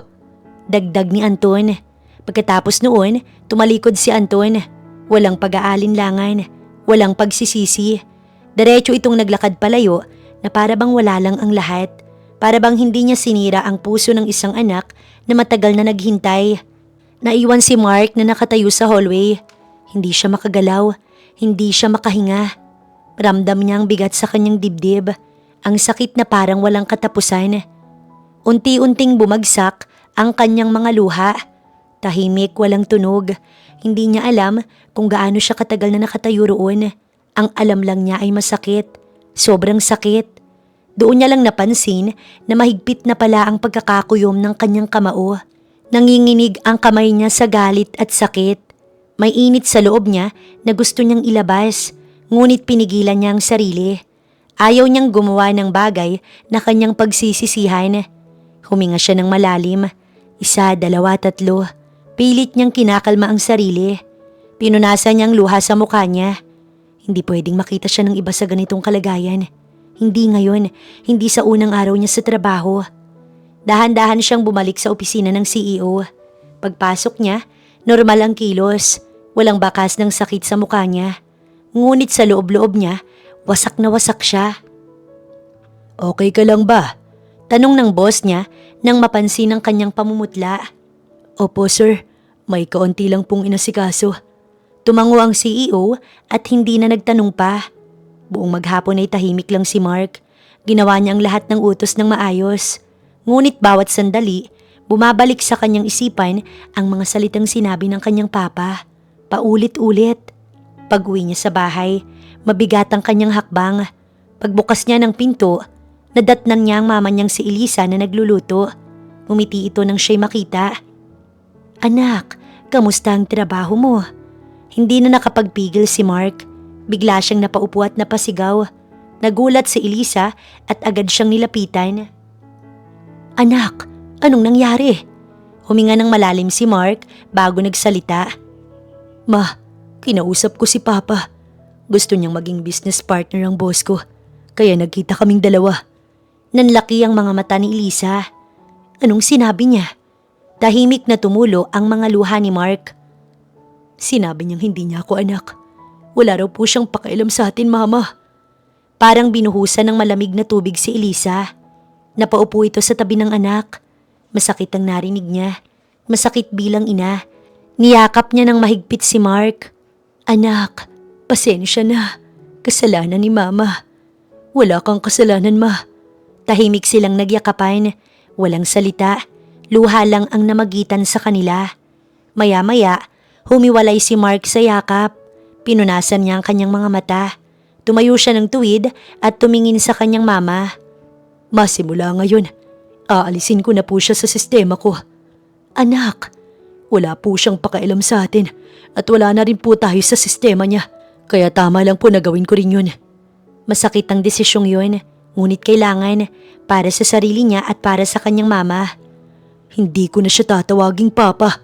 Dagdag ni Anton. Pagkatapos noon, tumalikod si Anton. Walang pag-aalinlangan. Walang pagsisisi. Diretso itong naglakad palayo na para bang wala lang ang lahat. Para bang hindi niya sinira ang puso ng isang anak na matagal na naghintay. Naiwan si Mark na nakatayo sa hallway. Hindi siya makagalaw. Hindi siya makahinga. Ramdam niya ang bigat sa kanyang dibdib. Ang sakit na parang walang katapusan. Unti-unting bumagsak ang kanyang mga luha. Tahimik, walang tunog. Hindi niya alam kung gaano siya katagal na nakatayo roon. Ang alam lang niya ay masakit. Sobrang sakit. Doon niya lang napansin na mahigpit na pala ang pagkakakuyom ng kanyang kamao. Nanginginig ang kamay niya sa galit at sakit. May init sa loob niya na gusto niyang ilabas, ngunit pinigilan niya ang sarili. Ayaw niyang gumawa ng bagay na kanyang pagsisisihan. Huminga siya ng malalim. 1, 2, 3. Pilit niyang kinakalma ang sarili. Pinunasan niyang luha sa mukha niya. Hindi pwedeng makita siya ng iba sa ganitong kalagayan. Hindi ngayon, hindi sa unang araw niya sa trabaho. Dahan-dahan siyang bumalik sa opisina ng CEO. Pagpasok niya, normal ang kilos. Walang bakas ng sakit sa mukha niya. Ngunit sa loob-loob niya, wasak na wasak siya. Okay ka lang ba? Tanong ng boss niya nang mapansin ang kanyang pamumutla. Opo sir, may kaunti lang pong inasikaso. Tumango ang CEO at hindi na nagtanong pa. Buong maghapon ay tahimik lang si Mark. Ginawa niya ang lahat ng utos ng maayos. Ngunit bawat sandali, bumabalik sa kanyang isipan ang mga salitang sinabi ng kanyang papa. Paulit-ulit. Pag-uwi niya sa bahay, mabigat ang kanyang hakbang. Pagbukas niya ng pinto, nadatnan niya ang mama niyang si Elisa na nagluluto. Umiti ito nang siya'y makita. Anak, kamusta ang trabaho mo? Hindi na nakapagpigil si Mark. Bigla siyang napaupo at napasigaw. Nagulat si Elisa at agad siyang nilapitan. Anak, anong nangyari? Huminga ng malalim si Mark bago nagsalita. Ma, kinausap ko si Papa. Gusto niyang maging business partner ang boss ko. Kaya nagkita kaming dalawa. Nanlaki ang mga mata ni Elisa. Anong sinabi niya? Tahimik na tumulo ang mga luha ni Mark. Sinabi niyang hindi niya ako anak. Wala raw po siyang pakialam sa atin, Mama. Parang binuhusan ng malamig na tubig si Elisa. Napaupo ito sa tabi ng anak. Masakit ang narinig niya. Masakit bilang ina. Niyakap niya ng mahigpit si Mark. Anak, pasensya na. Kasalanan ni Mama. Wala kang kasalanan, Ma. Tahimik silang nagyakapan. Walang salita. Luha lang ang namagitan sa kanila. Maya-maya, humiwalay si Mark sa yakap. Pinunasan niya ang kanyang mga mata. Tumayo siya ng tuwid at tumingin sa kanyang mama. Ma, simula ngayon, aalisin ko na po siya sa sistema ko. Anak, wala po siyang pakialam sa atin at wala na rin po tayo sa sistema niya. Kaya tama lang po na gawin ko rin yun. Masakit ang desisyong yun, Ngunit kailangan para sa sarili niya at para sa kanyang mama. Hindi ko na siya tatawaging papa.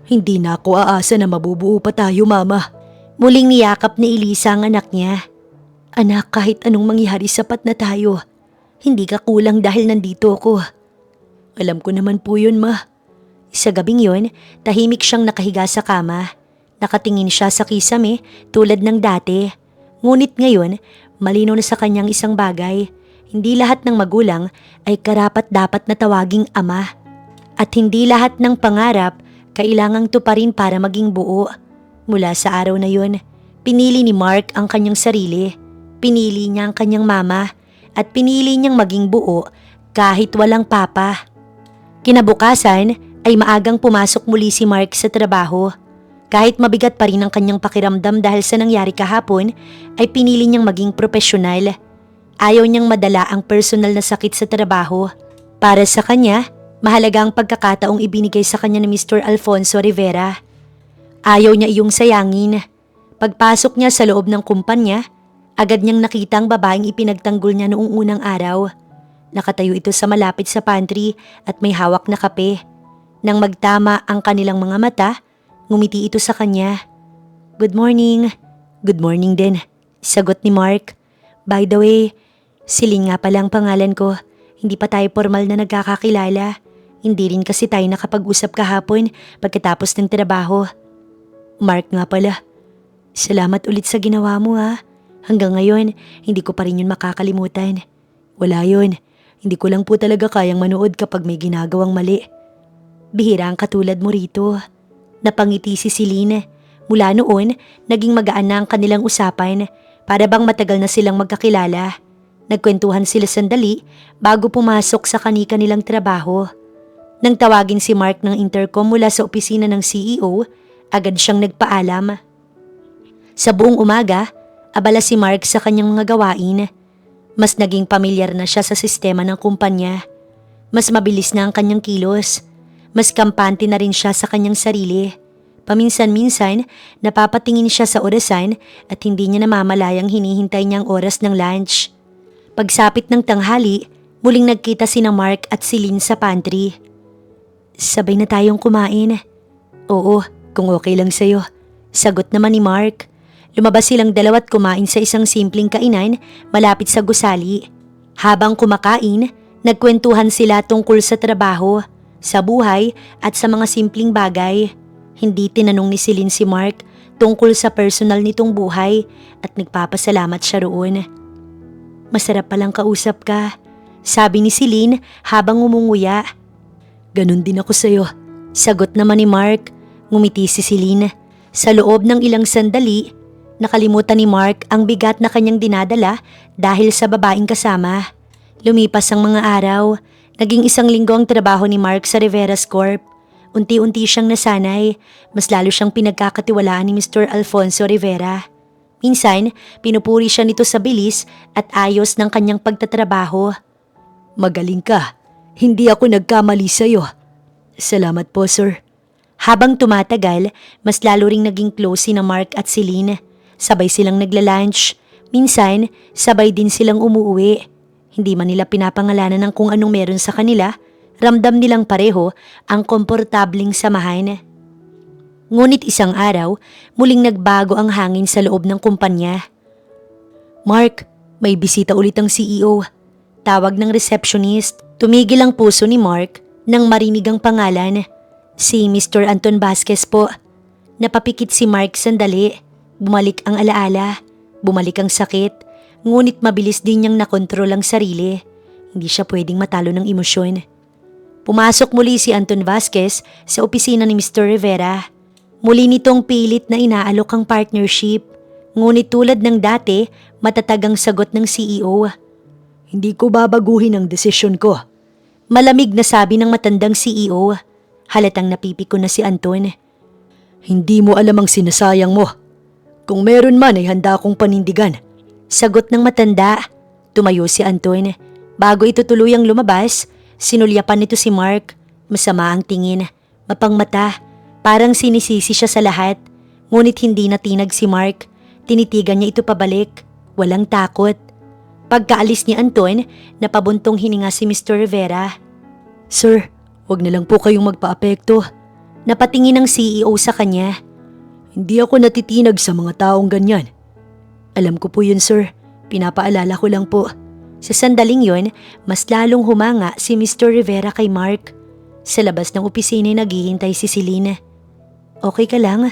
Hindi na ako aasa na mabubuo pa tayo, mama. Muling niyakap ni Elisa ang anak niya. Anak, kahit anong mangyari sapat na tayo. Hindi ka kulang dahil nandito ako. Alam ko naman po yun, ma. Sa gabing yun, tahimik siyang nakahiga sa kama. Nakatingin siya sa kisame tulad ng dati. Ngunit ngayon, malinaw na sa kanyang isang bagay. Hindi lahat ng magulang ay karapat-dapat na tawaging ama. At hindi lahat ng pangarap kailangang tuparin para maging buo. Mula sa araw na yun, pinili ni Mark ang kanyang sarili. Pinili niya ang kanyang mama at pinili niyang maging buo kahit walang papa. Kinabukasan ay maagang pumasok muli si Mark sa trabaho. Kahit mabigat pa rin ang kanyang pakiramdam dahil sa nangyari kahapon, ay pinili niyang maging propesyonal. Ayaw niyang madala ang personal na sakit sa trabaho. Para sa kanya, mahalaga ang pagkakataong ibinigay sa kanya ni Mr. Alfonso Rivera. Ayaw niya iyong sayangin. Pagpasok niya sa loob ng kumpanya, agad niyang nakita ang babaeng ipinagtanggol niya noong unang araw. Nakatayo ito sa malapit sa pantry at may hawak na kape. Nang magtama ang kanilang mga mata, ngumiti ito sa kanya. "Good morning." "Good morning din," sagot ni Mark. "By the way, Celine nga pala ang pangalan ko. Hindi pa tayo formal na nagkakakilala. Hindi rin kasi tayo nakapag-usap kahapon pagkatapos ng trabaho." "Mark nga pala. Salamat ulit sa ginawa mo, ha. Hanggang ngayon, hindi ko pa rin yun makakalimutan. Wala yun. Hindi ko lang po talaga kayang manood kapag may ginagawang mali." "Bihira ang katulad mo rito." Napangiti si Celine. Mula noon, naging magaan na ang kanilang usapan. Para bang matagal na silang magkakilala. Nagkwentuhan sila sandali bago pumasok sa kani-kanilang trabaho. Nang tawagin si Mark ng intercom mula sa opisina ng CEO, agad siyang nagpaalam. Sa buong umaga, abala si Mark sa kanyang mga gawain. Mas naging pamilyar na siya sa sistema ng kumpanya. Mas mabilis na ang kanyang kilos. Mas kampante na rin siya sa kanyang sarili. Paminsan-minsan, napapatingin siya sa orasan at hindi niya namamalayang hinihintay niya ang oras ng lunch. Pagsapit ng tanghali, muling nagkita sina Mark at Celine sa pantry. "Sabay na tayong kumain." "Oo, kung okay lang sa'yo." Sagot naman ni Mark. Lumabas silang dalawa at kumain sa isang simpleng kainan malapit sa gusali. Habang kumakain, nagkwentuhan sila tungkol sa trabaho, sa buhay at sa mga simpleng bagay. Hindi tinanong ni Celine si Mark tungkol sa personal nitong buhay at nagpapasalamat siya roon. "Masarap palang kausap ka," sabi ni Celine habang umunguya. "Ganon din ako sa'yo." Sagot naman ni Mark. Ngumiti si Celine. Sa loob ng ilang sandali, nakalimutan ni Mark ang bigat na kanyang dinadala dahil sa babaeng kasama. Lumipas ang mga araw. Naging 1 linggo ang trabaho ni Mark sa Rivera's Corp. Unti-unti siyang nasanay. Mas lalo siyang pinagkakatiwalaan ni Mr. Alfonso Rivera. Minsan, pinupuri siya nito sa bilis at ayos ng kanyang pagtatrabaho. "Magaling ka. Hindi ako nagkamali sa'yo." "Salamat po, sir." Habang tumatagal, mas lalo ring naging close sina Mark at Celine. Sabay silang nagla-lunch. Minsan, sabay din silang umuwi. Hindi man nila pinapangalanan ng kung anong meron sa kanila, ramdam nilang pareho ang komportabling samahan. Ngunit isang araw, muling nagbago ang hangin sa loob ng kumpanya. "Mark, may bisita ulit ang CEO." Tawag ng receptionist. Tumigil ang puso ni Mark nang marinig ang pangalan. "Si Mr. Anton Vasquez po." Napapikit si Mark sandali. Bumalik ang alaala. Bumalik ang sakit. Ngunit mabilis din niyang nakontrol ang sarili. Hindi siya pwedeng matalo ng emosyon. Pumasok muli si Anton Vasquez sa opisina ni Mr. Rivera. Muli nitong pilit na inaalok ang partnership. Ngunit tulad ng dati, matatag ang sagot ng CEO. "Hindi ko babaguhin ang desisyon ko." Malamig na sabi ng matandang CEO. Halatang napipiko na si Anton. "Hindi mo alam ang sinasayang mo. Kung meron man ay handa akong panindigan." Sagot ng matanda. Tumayo si Anton. Bago ito tuluyang lumabas, sinulyapan nito si Mark. Masama ang tingin, mapangmata. Parang sinisisi siya sa lahat. Ngunit hindi natinag si Mark. Tinitigan niya ito pabalik. Walang takot. Pagkaalis ni Anton, napabuntong hininga si Mr. Rivera. Sir, wag na lang po kayong magpaapekto. Napatingin ng CEO sa kanya. Hindi ako natitinag sa mga taong ganyan. Alam ko po yun, sir. Pinapaalala ko lang po. Sa sandaling yon, mas lalong humanga si Mr. Rivera kay Mark. Sa labas ng opisina naghihintay si Celine. Okay ka lang?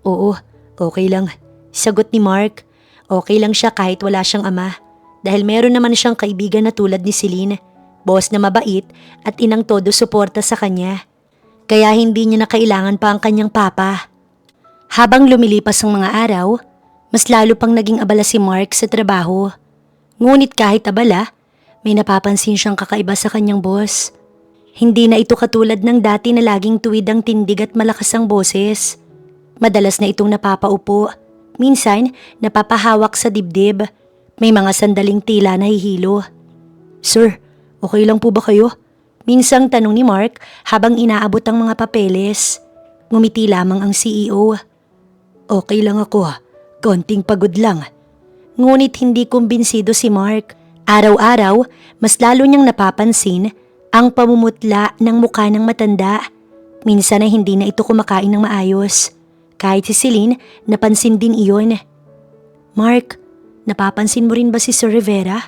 Oo, okay lang. Sagot ni Mark. Okay lang siya kahit wala siyang ama. Dahil meron naman siyang kaibigan na tulad ni Celine. Boss na mabait at inang todo suporta sa kanya. Kaya hindi niya na kailangan pa ang kanyang papa. Habang lumilipas ang mga araw, mas lalo pang naging abala si Mark sa trabaho. Ngunit kahit abala, may napapansin siyang kakaiba sa kanyang boss. Hindi na ito katulad ng dati na laging tuwid ang tindig at malakas ang boses. Madalas na itong napapaupo. Minsan, napapahawak sa dibdib. May mga sandaling tila nahihilo. Sir, okay lang po ba kayo? Minsang tanong ni Mark habang inaabot ang mga papeles. Ngumiti lamang ang CEO. Okay lang ako. Konting pagod lang. Ngunit hindi kumbinsido si Mark. Araw-araw, mas lalo niyang napapansin ang pamumutla ng mukha ng matanda. Minsan ay hindi na ito kumakain ng maayos. Kahit si Celine, napansin din iyon. Mark, napapansin mo rin ba si Sir Rivera?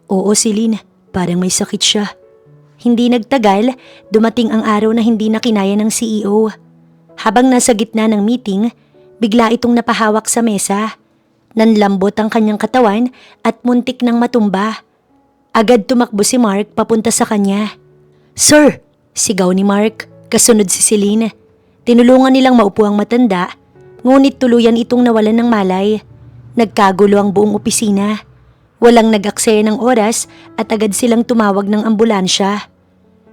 Oo, Celine. Parang may sakit siya. Hindi nagtagal, dumating ang araw na hindi na kinaya ng CEO. Habang nasa gitna ng meeting, bigla itong napahawak sa mesa. Nanlambot ang kanyang katawan at muntik nang matumba. Agad tumakbo si Mark papunta sa kanya. Sir! Sigaw ni Mark, kasunod si Celine. Tinulungan nilang maupo ang matanda, ngunit tuluyan itong nawalan ng malay. Nagkagulo ang buong opisina. Walang nag-aksaya ng oras at agad silang tumawag ng ambulansya.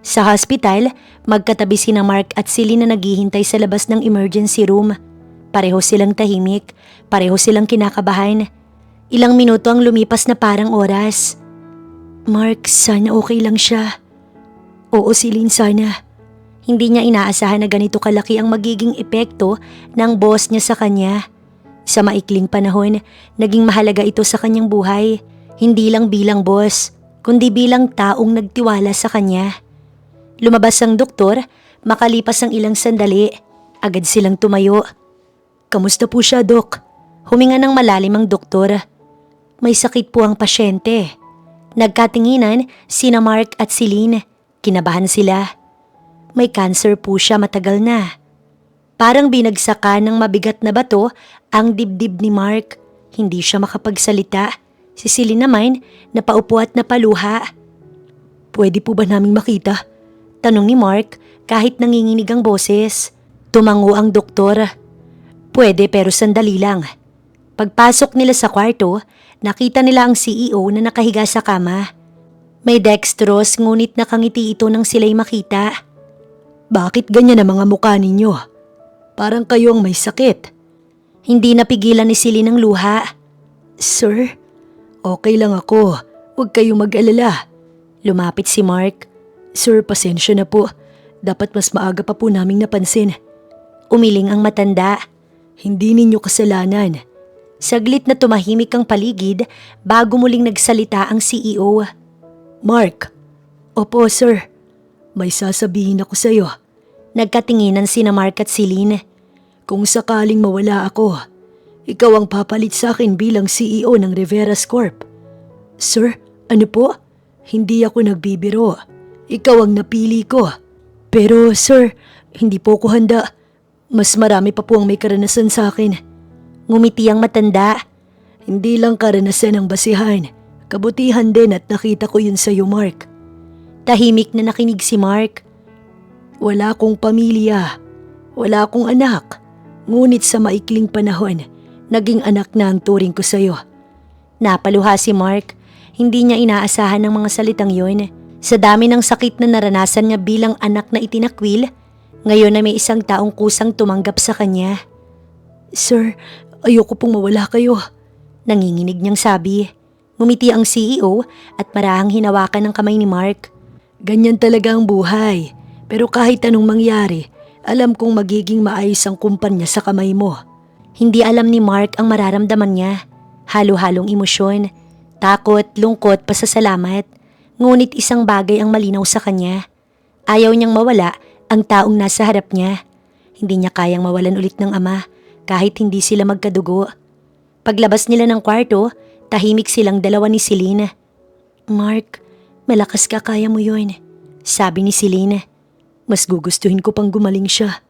Sa hospital, magkatabi sina Mark at Celine na naghihintay sa labas ng emergency room. Pareho silang tahimik, pareho silang kinakabahan. Ilang minuto ang lumipas na parang oras. Mark, sana okay lang siya. Oo, Celine, sana. Hindi niya inaasahan na ganito kalaki ang magiging epekto ng boss niya sa kanya. Sa maikling panahon, naging mahalaga ito sa kanyang buhay. Hindi lang bilang boss, kundi bilang taong nagtiwala sa kanya. Lumabas ang doktor, makalipas ang ilang sandali, agad silang tumayo. Kamusta po siya, Dok? Huminga ng malalim ang doktor. May sakit po ang pasyente. Nagkatinginan sina Mark at Celine. Kinabahan sila. May cancer po siya matagal na. Parang binagsakan ng mabigat na bato ang dibdib ni Mark. Hindi siya makapagsalita. Si Celine naman, napaupo at napaluha. Pwede po ba naming makita? Tanong ni Mark kahit nanginginig ang boses. Tumango ang doktor. Pwede pero sandali lang. Pagpasok nila sa kwarto, nakita nila ang CEO na nakahiga sa kama. May dextrose ngunit nakangiti ito nang sila'y makita. Bakit ganyan ang mga mukha ninyo? Parang kayo ang may sakit. Hindi napigilan ni Celine ang luha. Sir? Okay lang ako. Huwag kayong mag-alala. Lumapit si Mark. Sir, pasensya na po. Dapat mas maaga pa po naming napansin. Umiling ang matanda. Hindi ninyo kasalanan. Saglit na tumahimik ang paligid bago muling nagsalita ang CEO. Mark. Opo, sir. May sasabihin ako sa'yo. Nagkatinginan sina Mark at Celine. Kung sakaling mawala ako, ikaw ang papalit sa akin bilang CEO ng Rivera's Corp. Sir, ano po? Hindi ako nagbibiro. Ikaw ang napili ko. Pero sir, hindi po ako handa. Mas marami pa po ang may karanasan sa akin. Ngumiti ang matanda. Hindi lang karanasan ang basihan. Kabutihan din at nakita ko yun sa'yo, Mark. Tahimik na nakinig si Mark. Wala akong pamilya. Wala akong anak. Ngunit sa maikling panahon, naging anak na ang turing ko sa'yo. Napaluha si Mark. Hindi niya inaasahan ng mga salitang yon. Sa dami ng sakit na naranasan niya bilang anak na itinakwil, ngayon na may isang taong kusang tumanggap sa kanya. Sir, ayoko pong mawala kayo. Nanginginig niyang sabi. Ngumiti ang CEO at marahang hinawakan ng kamay ni Mark. Ganyan talaga ang buhay. Pero kahit anong mangyari, alam kong magiging maayos ang kumpanya sa kamay mo. Hindi alam ni Mark ang mararamdaman niya. Halo-halong emosyon. Takot, lungkot, pasasalamat. Ngunit isang bagay ang malinaw sa kanya. Ayaw niyang mawala ang taong nasa harap niya. Hindi niya kayang mawalan ulit ng ama kahit hindi sila magkadugo. Paglabas nila ng kwarto, tahimik silang dalawa ni Celine. "Mark, malakas ka, kaya mo yun," sabi ni Celine. Mas gugustuhin ko pang gumaling siya.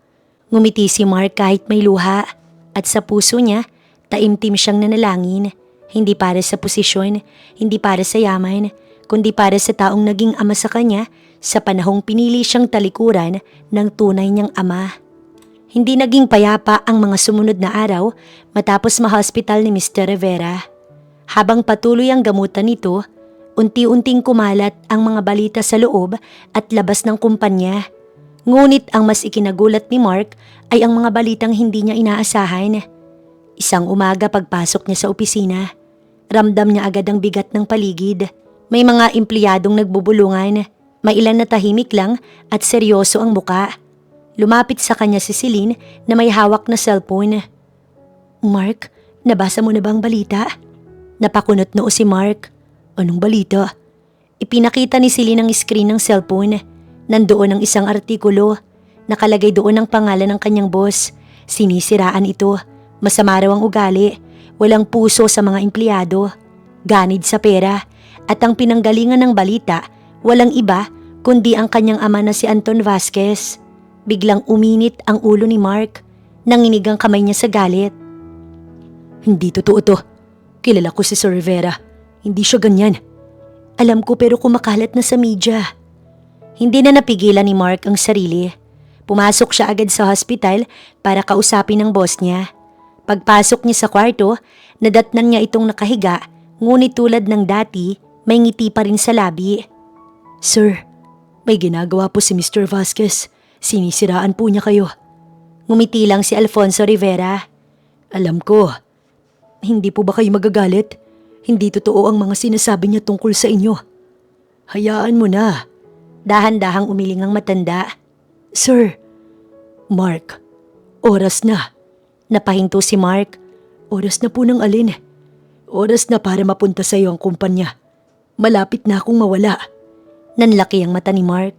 Ngumiti si Mark kahit may luha at sa puso niya, taimtim siyang nanalangin. Hindi para sa posisyon, hindi para sa yaman, kundi para sa taong naging ama sa kanya sa panahong pinili siyang talikuran ng tunay niyang ama. Hindi naging payapa ang mga sumunod na araw matapos ma-hospital ni Mr. Rivera. Habang patuloy ang gamutan nito, unti-unting kumalat ang mga balita sa loob at labas ng kumpanya. Ngunit ang mas ikinagulat ni Mark ay ang mga balitang hindi niya inaasahan. Isang umaga pagpasok niya sa opisina, ramdam niya agad ang bigat ng paligid. May mga empleyadong nagbubulungan, may ilan na tahimik lang at seryoso ang muka. Lumapit sa kanya si Celine na may hawak na cellphone. "Mark, nabasa mo na ba ang balita?" Napakunot noo si Mark. "Anong balita?" Ipinakita ni Celine ang screen ng cellphone. Nandoon ang isang artikulo. Nakalagay doon ang pangalan ng kanyang boss. Sinisiraan ito. Masama raw ang ugali. Walang puso sa mga empleyado. Ganid sa pera. At ang pinanggalingan ng balita, walang iba kundi ang kanyang ama na si Anton Vasquez. Biglang uminit ang ulo ni Mark. Nanginig ang kamay niya sa galit. "Hindi totoo to. Kilala ko si Sir Rivera. Hindi siya ganyan." "Alam ko pero kumakalat na sa media." Hindi na napigilan ni Mark ang sarili. Pumasok siya agad sa hospital para kausapin ang boss niya. Pagpasok niya sa kwarto, nadatnan niya itong nakahiga, ngunit tulad ng dati, may ngiti pa rin sa labi. "Sir, may ginagawa po si Mr. Vasquez. Sinisiraan po niya kayo." Ngumiti lang si Alfonso Rivera. "Alam ko. Hindi po ba kayo magagalit? Hindi totoo ang mga sinasabi niya tungkol sa inyo. Hayaan mo na." Dahan-dahang umiling ang matanda. "Sir." "Mark, oras na." Napahinto si Mark. "Oras na po ng alin? Oras na para mapunta sa iyo ang kumpanya. Malapit na akong mawala." Nanlaki ang mata ni Mark.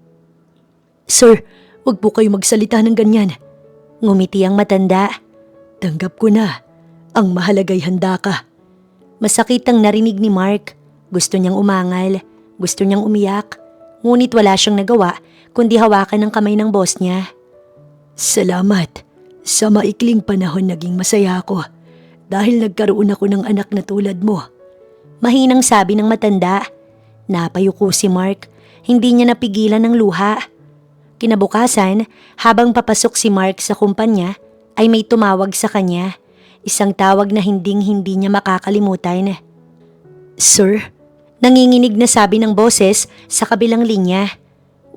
"Sir, wag po kayo magsalita ng ganyan." Ngumiti ang matanda. "Tanggap ko na. Ang mahalaga'y handa ka." Masakit ang narinig ni Mark. Gusto niyang umangal. Gusto niyang umiyak. Ngunit wala siyang nagawa kundi hawakan ang kamay ng boss niya. "Salamat. Sa maikling panahon naging masaya ako dahil nagkaroon ako ng anak na tulad mo." Mahinang sabi ng matanda. Napayuko si Mark. Hindi niya napigilan ng luha. Kinabukasan, habang papasok si Mark sa kumpanya, ay may tumawag sa kanya. Isang tawag na hinding-hindi niya makakalimutan. "Sir?" Nanginginig na sabi ng boses sa kabilang linya.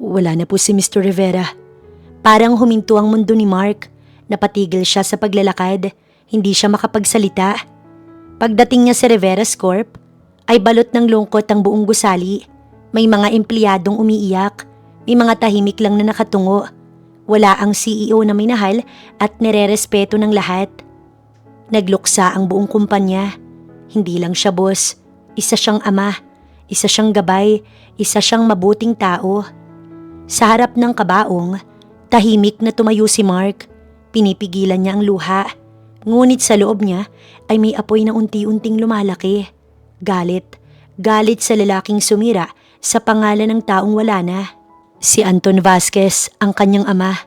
"Wala na po si Mr. Rivera." Parang huminto ang mundo ni Mark. Napatigil siya sa paglalakad. Hindi siya makapagsalita. Pagdating niya sa Rivera's Corp, ay balot ng lungkot ang buong gusali. May mga empleyadong umiiyak. May mga tahimik lang na nakatungo. Wala ang CEO na minahal at nire-respeto ng lahat. Nagluksa ang buong kumpanya. Hindi lang siya boss. Isa siyang ama. Isa siyang gabay. Isa siyang mabuting tao. Sa harap ng kabaong, tahimik na tumayo si Mark. Pinipigilan niya ang luha. Ngunit sa loob niya ay may apoy na unti-unting lumalaki. Galit. Galit sa lalaking sumira sa pangalan ng taong wala na. Si Anton Vasquez, ang kanyang ama.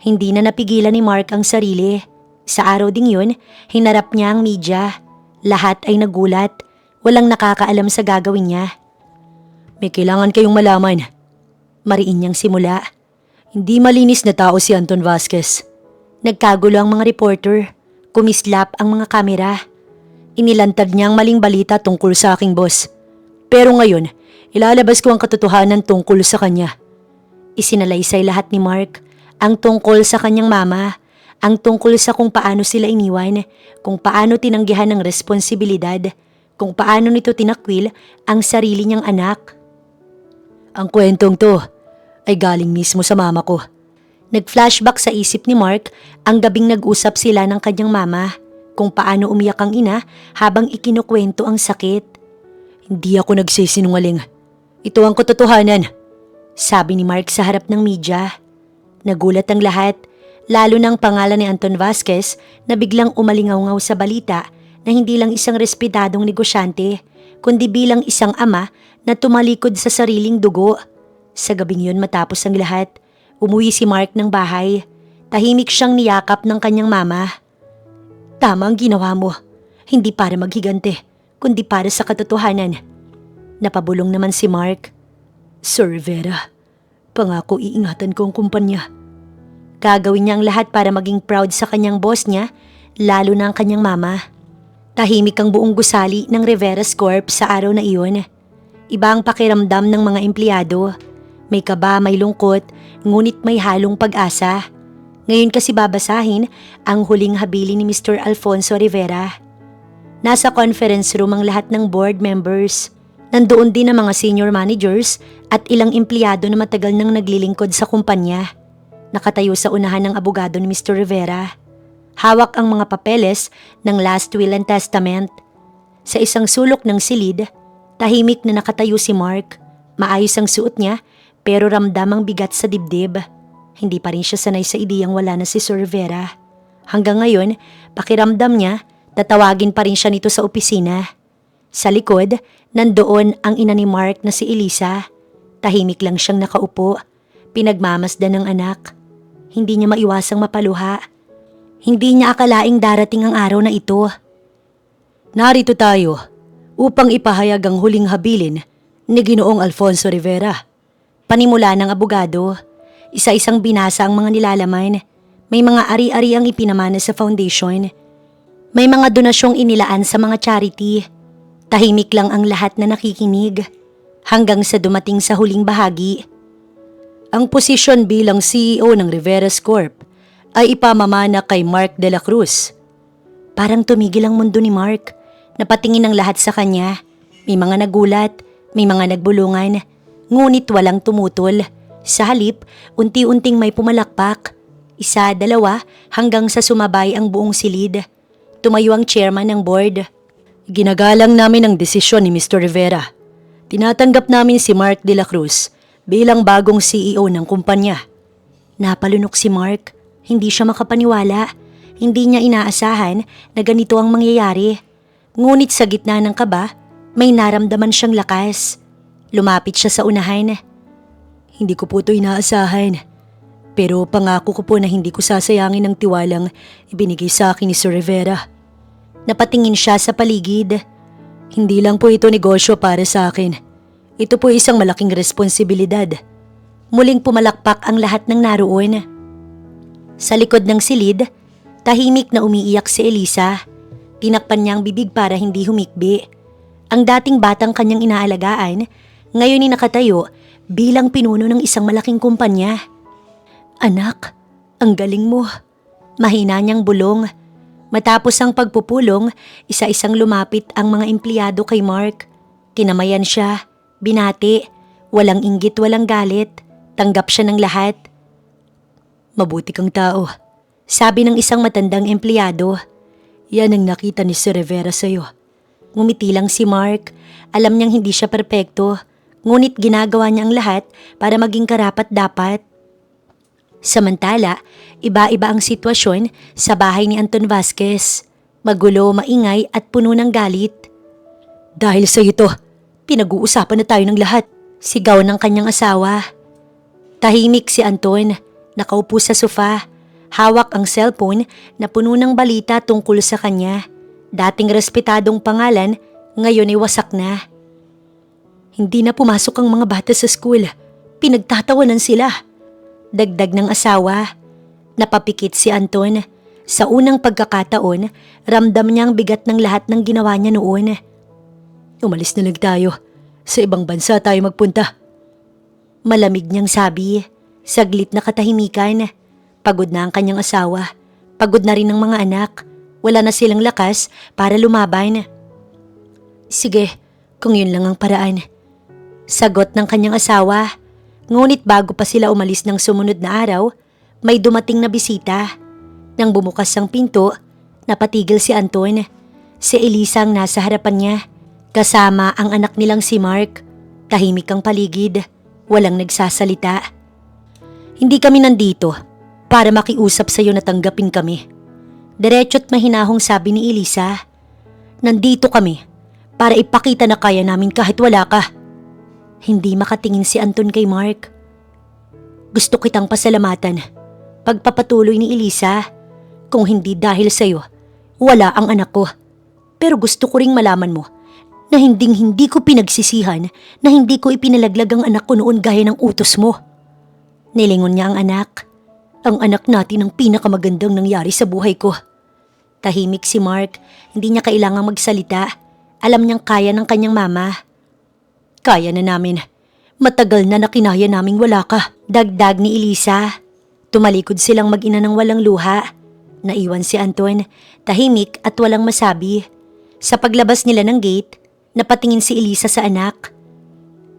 Hindi na napigilan ni Mark ang sarili. Sa araw ding yun, hinarap niya ang media. Lahat ay nagulat. Walang nakakaalam sa gagawin niya. "May kailangan kayong malaman." Mariin niyang simula. "Hindi malinis na tao si Anton Vasquez." Nagkagulo ang mga reporter. Kumislap ang mga kamera. Inilantad niya ang maling balita tungkol sa aking boss. Pero ngayon, ilalabas ko ang katotohanan tungkol sa kanya. Isinalaysay lahat ni Mark. Ang tungkol sa kanyang mama. Ang tungkol sa kung paano sila iniwan. Kung paano tinanggihan ng responsibilidad. Kung paano nito tinakwil ang sarili niyang anak. "Ang kwentong to ay galing mismo sa mama ko." Nag-flashback sa isip ni Mark ang gabing nag-usap sila ng kanyang mama. Kung paano umiyak ang ina habang ikinukwento ang sakit. Hindi ako nagsisinungaling. Ito ang katotohanan. Sabi ni Mark sa harap ng media. Nagulat ang lahat, lalo ng pangalan ni Anton Vasquez na biglang umalingaw-ngaw sa balita na hindi lang isang respetadong negosyante, kundi bilang isang ama na tumalikod sa sariling dugo. Sa gabing yun matapos ang lahat, umuwi si Mark ng bahay. Tahimik siyang niyakap ng kanyang mama. Tama ang ginawa mo. Hindi para maghigante, kundi para sa katotohanan. Napabulong naman si Mark. Sir Rivera, pangako iingatan ko ang kumpanya. Gagawin niya ang lahat para maging proud sa kanyang boss niya, lalo na ang kanyang mama. Tahimik ang buong gusali ng Rivera's Corp sa araw na iyon. Iba ang pakiramdam ng mga empleyado. May kaba, may lungkot, ngunit may halong pag-asa. Ngayon kasi babasahin ang huling habili ni Mr. Alfonso Rivera. Nasa conference room ang lahat ng board members. Nandoon din ang mga senior managers at ilang empleyado na matagal nang naglilingkod sa kumpanya. Nakatayo sa unahan ng abogado ni Mr. Rivera. Hawak ang mga papeles ng last will and testament. Sa isang sulok ng silid, tahimik na nakatayo si Mark. Maayos ang suot niya pero ramdam ang bigat sa dibdib. Hindi pa rin siya sanay sa ideyang wala na si Sir Rivera. Hanggang ngayon, pakiramdam niya, tatawagin pa rin siya nito sa opisina. Sa likod, nandoon ang ina ni Mark na si Elisa. Tahimik lang siyang nakaupo, pinagmamasdan ng anak. Hindi niya maiwasang mapaluha. Hindi niya akalaing darating ang araw na ito. Narito tayo upang ipahayag ang huling habilin ni Ginoong Alfonso Rivera. Panimula ng abogado, isa-isang binasa ang mga nilalaman. May mga ari-ari ang ipinamana sa foundation. May mga donasyong inilaan sa mga charity. Tahimik lang ang lahat na nakikinig. Hanggang sa dumating sa huling bahagi. Ang posisyon bilang CEO ng Rivera's Corp ay ipamamana kay Mark de la Cruz. Parang tumigil ang mundo ni Mark. Napatingin ang lahat sa kanya. May mga nagulat, may mga nagbulungan, ngunit walang tumutol. Sa halip, unti-unting may pumalakpak. Isa, dalawa, hanggang sa sumabay ang buong silid. Tumayo ang chairman ng board. Ginagalang namin ang desisyon ni Mr. Rivera. Tinatanggap namin si Mark de la Cruz bilang bagong CEO ng kumpanya. Napalunok si Mark. Hindi siya makapaniwala. Hindi niya inaasahan na ganito ang mangyayari. Ngunit sa gitna ng kaba, may naramdaman siyang lakas. Lumapit siya sa unahan. Hindi ko po ito inaasahan. Pero pangako ko po na hindi ko sasayangin ang tiwalang ibinigay sa akin ni Sir Rivera. Napatingin siya sa paligid. Hindi lang po ito negosyo para sa akin. Ito po isang malaking responsibilidad. Muling pumalakpak ang lahat ng naroon. Sa likod ng silid, tahimik na umiiyak si Elisa. Tinakpan niya ang bibig para hindi humikbi. Ang dating batang kanyang inaalagaan, ngayon ay nakatayo bilang pinuno ng isang malaking kumpanya. Anak, ang galing mo. Mahina niyang bulong. Matapos ang pagpupulong, isa-isang lumapit ang mga empleyado kay Mark. Kinamayan siya, binati, walang inggit, walang galit. Tanggap siya ng lahat. Mabuti kang tao. Sabi ng isang matandang empleyado. Yan ang nakita ni Sir Rivera sa'yo. Ngumiti lang si Mark. Alam niyang hindi siya perpekto, ngunit ginagawa niya ang lahat para maging karapat-dapat. Samantala, iba-iba ang sitwasyon sa bahay ni Anton Vasquez. Magulo, maingay at puno ng galit. Dahil sa ito, pinag-uusapan na tayo ng lahat. Sigaw ng kanyang asawa. Tahimik si Anton, nakaupo sa sofa. Hawak ang cellphone na puno ng balita tungkol sa kanya. Dating respetadong pangalan, ngayon ay wasak na. Hindi na pumasok ang mga bata sa school. Pinagtatawanan sila. Dagdag ng asawa. Napapikit si Anton. Sa unang pagkakataon, ramdam niya ang bigat ng lahat ng ginawa niya noon. Umalis na lang tayo. Sa ibang bansa tayo magpunta. Malamig niyang sabi. Saglit na katahimikan. Pagod na ang kanyang asawa. Pagod na rin ang mga anak. Wala na silang lakas para lumaban. Sige, kung yun lang ang paraan. Sagot ng kanyang asawa. Ngunit bago pa sila umalis ng sumunod na araw, may dumating na bisita. Nang bumukas ang pinto, napatigil si Anton. Si Elisa ang nasa harapan niya. Kasama ang anak nilang si Mark. Tahimik ang paligid. Walang nagsasalita. Hindi kami nandito para makiusap sa'yo na tanggapin kami. Diretso't mahinahong sabi ni Elisa. Nandito kami para ipakita na kaya namin kahit wala ka. Hindi makatingin si Anton kay Mark. Gusto kitang pasalamatan. Pagpapatuloy ni Elisa. Kung hindi dahil sa'yo, wala ang anak ko. Pero gusto ko ring malaman mo na hindi ko pinagsisihan na hindi ko ipinalaglag ang anak ko noon gaya ng utos mo. Nilingon niya ang anak. Ang anak natin ang pinakamagandang nangyari sa buhay ko. Tahimik si Mark, hindi niya kailangang magsalita. Alam niyang kaya ng kanyang mama. Kaya na namin. Matagal na nakinaya naming wala ka. Dagdag ni Elisa. Tumalikod silang mag-ina ng walang luha. Naiwan si Anton, tahimik at walang masabi. Sa paglabas nila ng gate, napatingin si Elisa sa anak.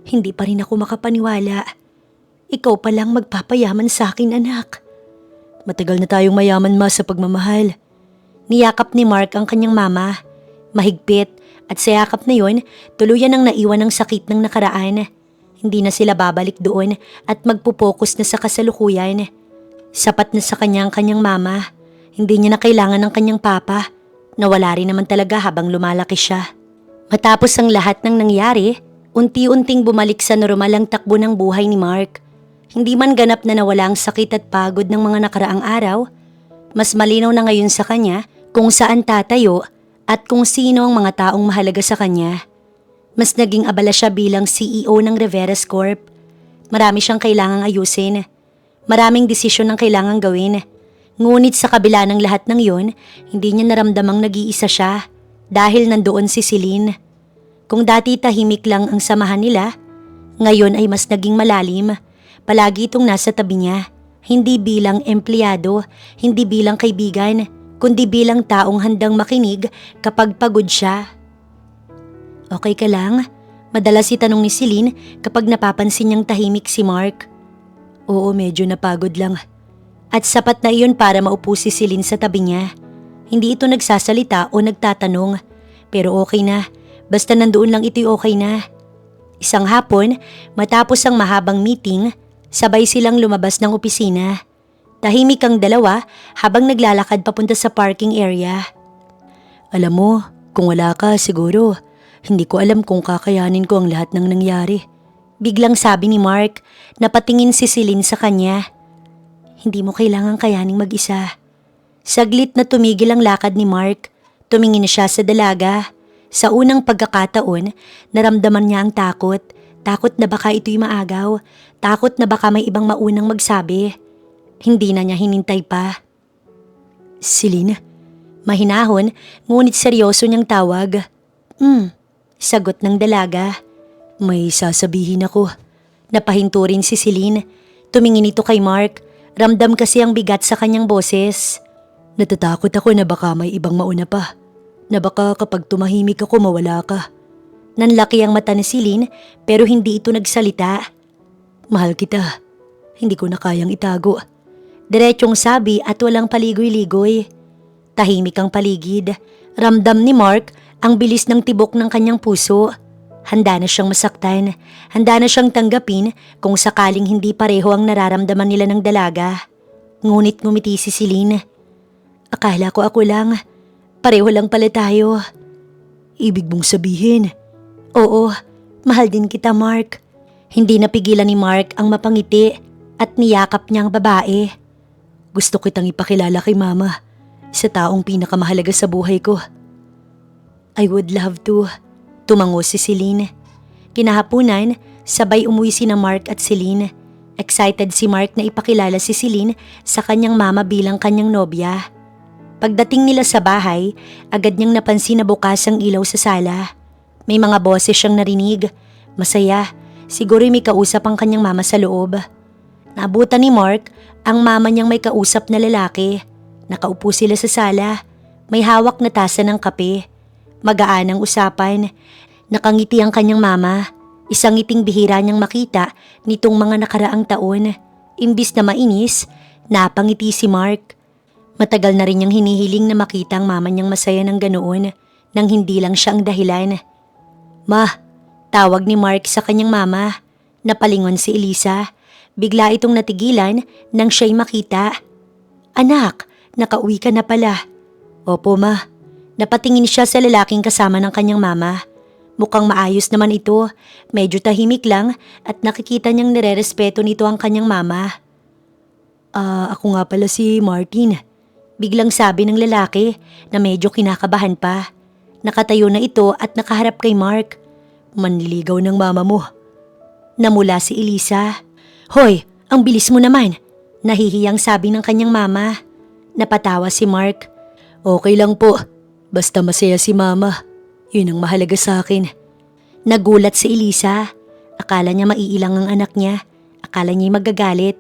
Hindi pa rin ako makapaniwala. Ikaw pa lang magpapayaman sa akin, anak. Matagal na tayong mayaman, ma, sa pagmamahal. Niyakap ni Mark ang kanyang mama. Mahigpit at sa yakap na yon, tuluyan ang naiwan ng sakit ng nakaraan. Hindi na sila babalik doon at magpupokus na sa kasalukuyan. Sapat na sa kanya ang kanyang mama. Hindi niya na kailangan ng kanyang papa. Nawala rin naman talaga habang lumalaki siya. Matapos ang lahat ng nangyari, unti-unting bumalik sa normal ang takbo ng buhay ni Mark. Hindi man ganap na nawala ang sakit at pagod ng mga nakaraang araw, mas malinaw na ngayon sa kanya kung saan tatayo at kung sino ang mga taong mahalaga sa kanya. Mas naging abala siya bilang CEO ng Reveres Corp. Marami siyang kailangang ayusin. Maraming desisyon ang kailangang gawin. Ngunit sa kabila ng lahat ng yon, hindi niya naramdamang nag-iisa siya dahil nandoon si Celine. Kung dati tahimik lang ang samahan nila, ngayon ay mas naging malalim. Palagi itong nasa tabi niya, hindi bilang empleyado, hindi bilang kaibigan, kundi bilang taong handang makinig kapag pagod siya. Okay ka lang? Madalas itanong ni Celine kapag napapansin niyang tahimik si Mark. Oo, medyo napagod lang. At sapat na iyon para maupo si Celine sa tabi niya. Hindi ito nagsasalita o nagtatanong. Pero okay na. Basta nandoon lang ito'y okay na. Isang hapon, matapos ang mahabang meeting, sabay silang lumabas ng opisina. Tahimik ang dalawa habang naglalakad papunta sa parking area. Alam mo, kung wala ka siguro, hindi ko alam kung kakayanin ko ang lahat ng nangyari. Biglang sabi ni Mark, napatingin si Celine sa kanya. Hindi mo kailangang kayaning mag-isa. Saglit na tumigil ang lakad ni Mark. Tumingin siya sa dalaga. Sa unang pagkakataon, naramdaman niya ang takot. Takot na baka ito'y maagaw. Takot na baka may ibang maunang magsabi. Hindi na niya hinintay pa. Celine? Mahinahon, ngunit seryoso niyang tawag. Sagot ng dalaga. May sasabihin ako. Napahinto rin si Celine. Tumingin ito kay Mark. Ramdam kasi ang bigat sa kanyang boses. Natatakot ako na baka may ibang mauna pa. Na baka kapag tumahimik ako mawala ka. Nanlaki ang mata ni Celine pero hindi ito nagsalita. Mahal kita. Hindi ko na kayang itago. Diretsong sabi at walang paligoy-ligoy. Tahimik ang paligid. Ramdam ni Mark ang bilis ng tibok ng kanyang puso. Handa na siyang masaktan. Handa na siyang tanggapin kung sakaling hindi pareho ang nararamdaman nila ng dalaga. Ngunit ngumiti si Celine. Akala ko ako lang. Pareho lang pala tayo. Ibig mong sabihin? Oo, mahal din kita, Mark. Hindi napigilan ni Mark ang mapangiti at niyakap niya ang babae. Gusto kitang ipakilala kay Mama, sa taong pinakamahalaga sa buhay ko. I would love to. Tumango si Celine. Kinahapunan, sabay umuwi sina Mark at Celine. Excited si Mark na ipakilala si Celine sa kanyang mama bilang kanyang nobya. Pagdating nila sa bahay, agad niyang napansin na bukas ang ilaw sa sala. May mga boses siyang narinig. Masaya. Siguro may kausap ang kanyang mama sa loob. Naabutan ni Mark ang mama niyang may kausap na lalaki. Nakaupo sila sa sala. May hawak na tasa ng kape. Magaan ang usapan. Nakangiti ang kanyang mama. Isang ngiting bihira niyang makita nitong mga nakaraang taon. Imbis na mainis, napangiti si Mark. Matagal na rin niyang hinihiling na makita ang mama niyang masaya ng ganoon nang hindi lang siya ang dahilan. Ma, tawag ni Mark sa kanyang mama. Napalingon si Elisa. Bigla itong natigilan nang siya'y makita. Anak, nakauwi ka na pala. Opo ma. Napatingin siya sa lalaking kasama ng kanyang mama. Mukhang maayos naman ito. Medyo tahimik lang at nakikita niyang nirerespeto nito ang kanyang mama. Ako nga pala si Martin. Biglang sabi ng lalaki na medyo kinakabahan pa. Nakatayo na ito at nakaharap kay Mark. Manliligaw ng mama mo. Namula si Elisa. Hoy, ang bilis mo naman. Nahihiyang sabi ng kanyang mama. Napatawa si Mark. Okay lang po. Basta masaya si mama. Yun ang mahalaga sa akin. Nagulat si Elisa. Akala niya maiilang ang anak niya. Akala niya'y magagalit.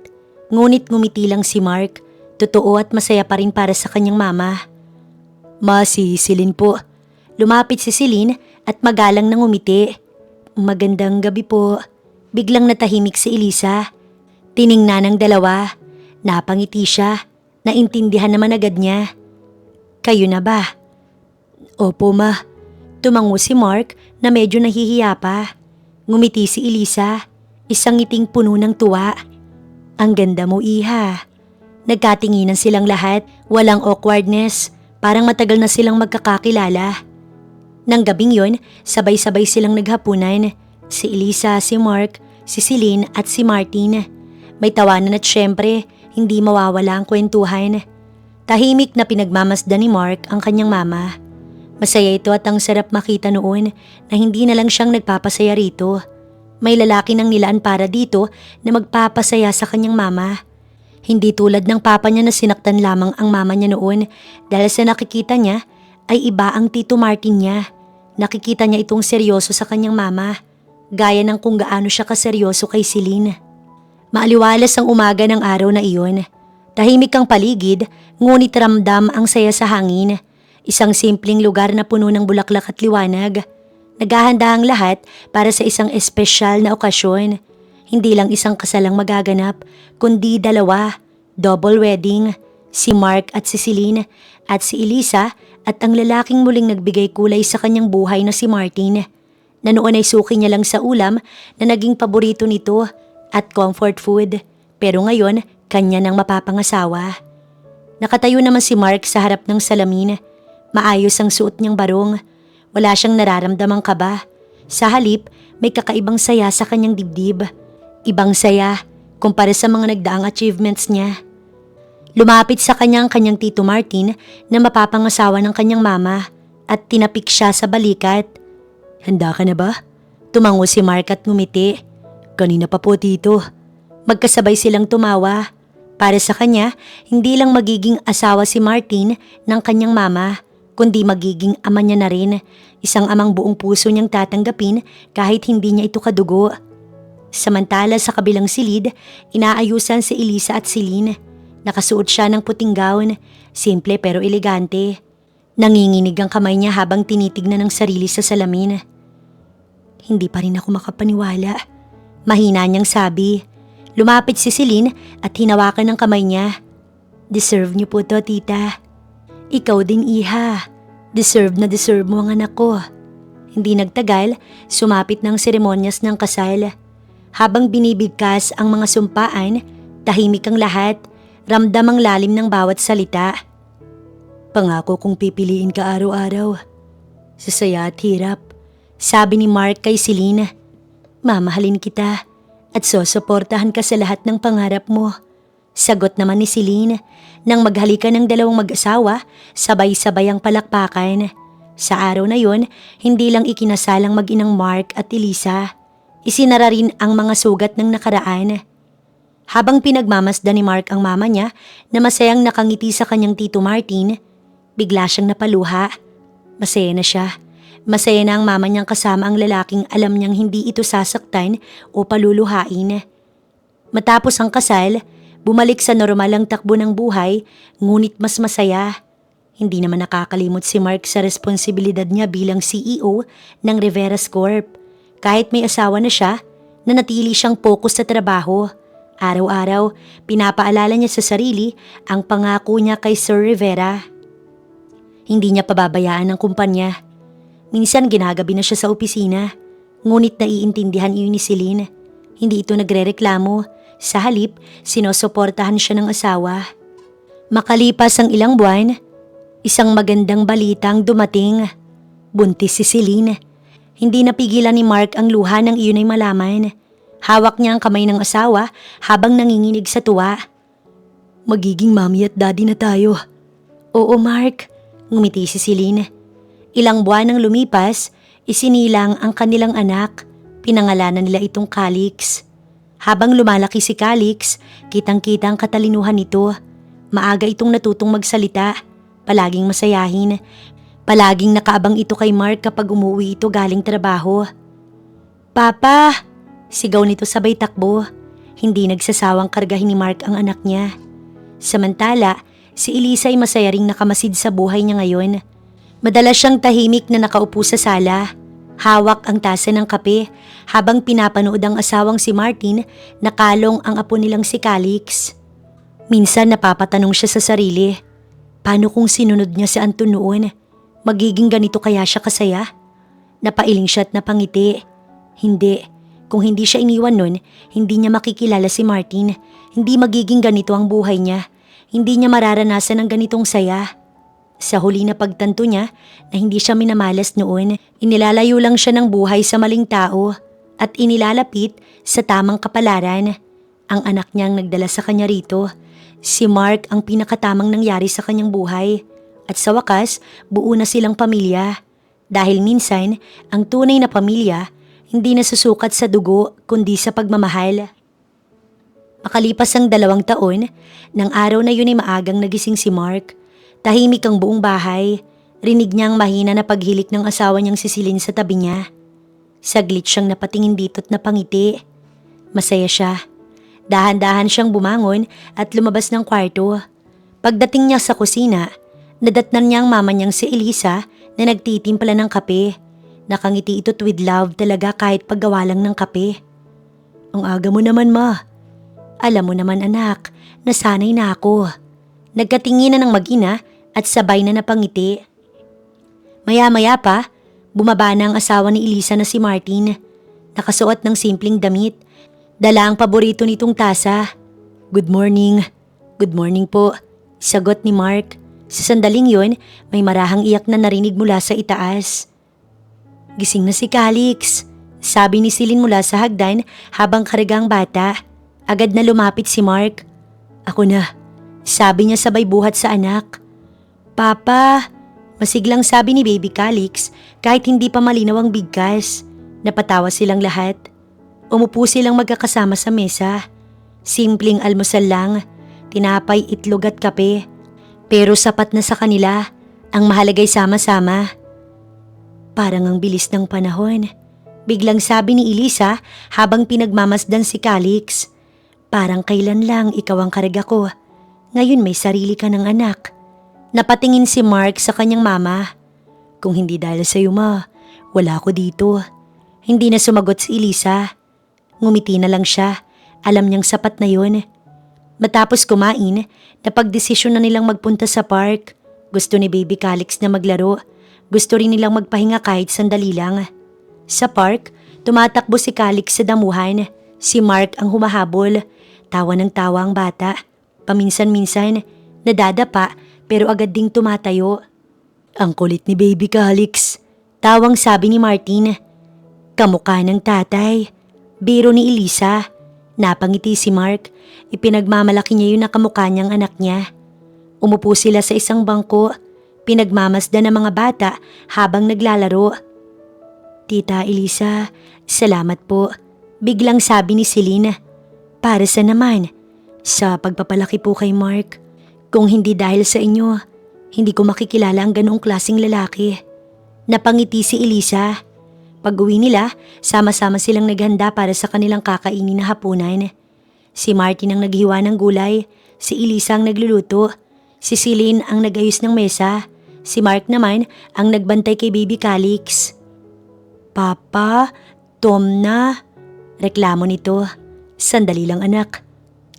Ngunit ngumiti lang si Mark. Totoo at masaya pa rin para sa kanyang mama. Ma, si Celine po. Lumapit si Celine at magalang nang ngumiti. Magandang gabi po. Biglang natahimik si Elisa. Tiningnan ng dalawa. Napangiti siya. Naintindihan naman agad niya. Kayo na ba? Opo ma. Tumango si Mark na medyo nahihiya pa. Ngumiti si Elisa. Isang ngiting puno ng tuwa. Ang ganda mo, iha. Nagkatinginan silang lahat. Walang awkwardness. Parang matagal na silang magkakakilala. Nang gabing yon, sabay-sabay silang naghapunan. Si Elisa, si Mark, si Celine at si Martin. May tawanan at syempre, hindi mawawala ang kwentuhan. Tahimik na pinagmamasdan ni Mark ang kanyang mama. Masaya ito at ang sarap makita noon na hindi na lang siyang nagpapasaya rito. May lalaki nang nilaan para dito na magpapasaya sa kanyang mama. Hindi tulad ng papa niya na sinaktan lamang ang mama niya noon dahil sa nakikita niya ay iba ang Tito Martin niya. Nakikita niya itong seryoso sa kanyang mama. Gaya ng kung gaano siya kaseryoso kay Celine. Maaliwalas ang umaga ng araw na iyon. Tahimik ang paligid, ngunit ramdam ang saya sa hangin. Isang simpleng lugar na puno ng bulaklak at liwanag. Naghahanda ang lahat para sa isang espesyal na okasyon. Hindi lang isang kasalang magaganap, kundi dalawa. Double wedding. Si Mark at si Celine at si Elisa at ang lalaking muling nagbigay kulay sa kanyang buhay na si Martin. Na noon ay suki niya lang sa ulam na naging paborito nito at comfort food. Pero ngayon, kanya nang mapapangasawa. Nakatayo naman si Mark sa harap ng salamin. Maayos ang suot niyang barong. Wala siyang nararamdamang kaba. Sa halip, may kakaibang saya sa kanyang dibdib. Ibang saya kumpara sa mga nagdaang achievements niya. Lumapit sa kanya ang kanyang Tito Martin na mapapangasawa ng kanyang mama at tinapik siya sa balikat. Handa ka na ba? Tumango si Mark at ngumiti. Kanina pa po, Tito. Magkasabay silang tumawa. Para sa kanya, hindi lang magiging asawa si Martin ng kanyang mama, kundi magiging ama niya na rin. Isang amang buong puso niyang tatanggapin kahit hindi niya ito kadugo. Samantala sa kabilang silid, inaayusan si Elisa at Celine. Nakasuot siya ng puting gown, simple pero elegante. Nanginginig ang kamay niya habang tinitignan ng sarili sa salamin. Hindi pa rin ako makapaniwala. Mahina niyang sabi. Lumapit si Celine at hinawakan ng kamay niya. Deserve niyo po to, tita. Ikaw din, iha. Deserve na deserve mo ang anak ko. Hindi nagtagal, sumapit ng seremonyas ng kasal. Habang binibigkas ang mga sumpaan, tahimik ang lahat. Ramdam ang lalim ng bawat salita. Pangako kong pipiliin ka araw-araw. Sa saya at hirap. Sabi ni Mark kay Celine. Mamahalin kita at susuportahan ka sa lahat ng pangarap mo. Sagot naman ni Celine. Nang maghalikan ng dalawang mag-asawa, sabay-sabay ang palakpakan. Sa araw na yon, hindi lang ikinasalang mag-inang Mark at Elisa. Isinara rin ang mga sugat ng nakaraan. Habang pinagmamasdan ni Mark ang mama niya na masayang nakangiti sa kanyang Tito Martin, bigla siyang napaluha. Masaya na siya. Masaya na ang mama niyang kasama ang lalaking alam niyang hindi ito sasaktan o paluluhain. Matapos ang kasal, bumalik sa normal ang takbo ng buhay, ngunit mas masaya. Hindi naman nakakalimot si Mark sa responsibilidad niya bilang CEO ng Rivera's Corp. Kahit may asawa na siya, nanatili siyang focus sa trabaho. Araw-araw, pinapaalala niya sa sarili ang pangako niya kay Sir Rivera. Hindi niya pababayaan ang kumpanya. Minsan ginagabi na siya sa opisina. Ngunit naiintindihan iyon ni Celine. Hindi ito nagrereklamo. Sa halip, sinusuportahan siya ng asawa. Makalipas ang ilang buwan, isang magandang balitang dumating. Buntis si Celine. Hindi napigilan ni Mark ang luha nang iyon ay malaman. Hawak niya ang kamay ng asawa habang nanginginig sa tuwa. Magiging mommy at daddy na tayo. Oo, Mark. Ngumiti si Celine. Ilang buwan nang lumipas, isinilang ang kanilang anak. Pinangalanan nila itong Calix. Habang lumalaki si Calix, kitang-kita ang katalinuhan nito. Maaga itong natutong magsalita. Palaging masayahin. Palaging nakaabang ito kay Mark kapag umuwi ito galing trabaho. Papa! Sigaw nito sabay takbo. Hindi nagsasawang kargahin ni Mark ang anak niya. Samantala, si Elisa ay masaya ring nakamasid sa buhay niya ngayon. Madalas siyang tahimik na nakaupo sa sala. Hawak ang tasa ng kape habang pinapanood ang asawang si Martin na kalong ang apo nilang si Calix. Minsan napapatanong siya sa sarili, paano kung sinunod niya si Anton noon? Magiging ganito kaya siya kasaya? Napailing siya at napangiti. Hindi. Kung hindi siya iniwan nun, hindi niya makikilala si Martin. Hindi magiging ganito ang buhay niya. Hindi niya mararanasan ang ganitong saya. Sa huli na pagtanto niya na hindi siya minamalas noon, inilalayo lang siya ng buhay sa maling tao at inilalapit sa tamang kapalaran. Ang anak niyang nagdala sa kanya rito. Si Mark ang pinakatamang nangyari sa kanyang buhay. At sa wakas, buo na silang pamilya. Dahil minsan, ang tunay na pamilya hindi nasusukat sa dugo kundi sa pagmamahal. Makalipas ang 2 taon, nang araw na yun ay maagang nagising si Mark. Tahimik ang buong bahay. Rinig niya ang mahina na paghilik ng asawa niyang si Celine sa tabi niya. Saglit siyang napatingin dito't napangiti. Masaya siya. Dahan-dahan siyang bumangon at lumabas ng kwarto. Pagdating niya sa kusina, nadatnan niya ang mama niyang si Elisa na nagtitimpla ng kape. Nakangiti ito't with love talaga kahit paggawa lang ng kape. Ang aga mo naman, ma. Alam mo naman anak, nasanay na ako. Nagkatinginan ng mag-ina at sabay na napangiti. Maya-maya pa, bumaba na ang asawa ni Elisa na si Martin. Nakasuot ng simpleng damit. Dala ang paborito nitong tasa. Good morning. Good morning po, sagot ni Mark. Sa sandaling yon, may marahang iyak na narinig mula sa itaas. Gising na si Calix, sabi ni Celine mula sa hagdan habang karigang bata. Agad na lumapit si Mark. Ako na, sabi niya sabay buhat sa anak. Papa, masiglang sabi ni Baby Calix kahit hindi pa malinaw ang bigkas. Napatawa silang lahat. Umupo silang magkakasama sa mesa. Simpleng almusal lang, tinapay, itlog at kape. Pero sapat na sa kanila, ang mahalagay sama-sama. Parang ang bilis ng panahon. Biglang sabi ni Elisa habang pinagmamasdan si Calix. Parang kailan lang ikaw ang karga ko. Ngayon may sarili ka ng anak. Napatingin si Mark sa kanyang mama. Kung hindi dahil sa iyo, ma, wala ako dito. Hindi na sumagot si Elisa. Ngumiti na lang siya. Alam niyang sapat na yun. Matapos kumain, napagdesisyon na nilang magpunta sa park. Gusto ni Baby Calix na maglaro. Gusto rin nilang magpahinga kahit sandali lang. Sa park, tumatakbo si Calix sa damuhan. Si Mark ang humahabol. Tawa ng tawa ang bata. Paminsan-minsan, nadadapa pero agad ding tumatayo. Ang kulit ni Baby Calix. Tawang sabi ni Martin. Kamukha ng tatay. Biro ni Elisa. Napangiti si Mark. Ipinagmamalaki niya yung nakamukha niyang anak niya. Umupo sila sa isang bangko. Pinagmamasdan ng mga bata habang naglalaro. Tita Elisa, salamat po. Biglang sabi ni Celine. Para sa naman? Sa pagpapalaki po kay Mark. Kung hindi dahil sa inyo, hindi ko makikilala ang ganoong klaseng lalaki. Napangiti si Elisa. Pag-uwi nila, sama-sama silang naghanda para sa kanilang kakainin na hapunan. Si Martin ang naghiwa ng gulay, si Elisa ang nagluluto, si Celine ang nagayos ng mesa, si Mark naman ang nagbantay kay Baby Calix. Papa, Tom na, reklamo nito. Sandali lang anak.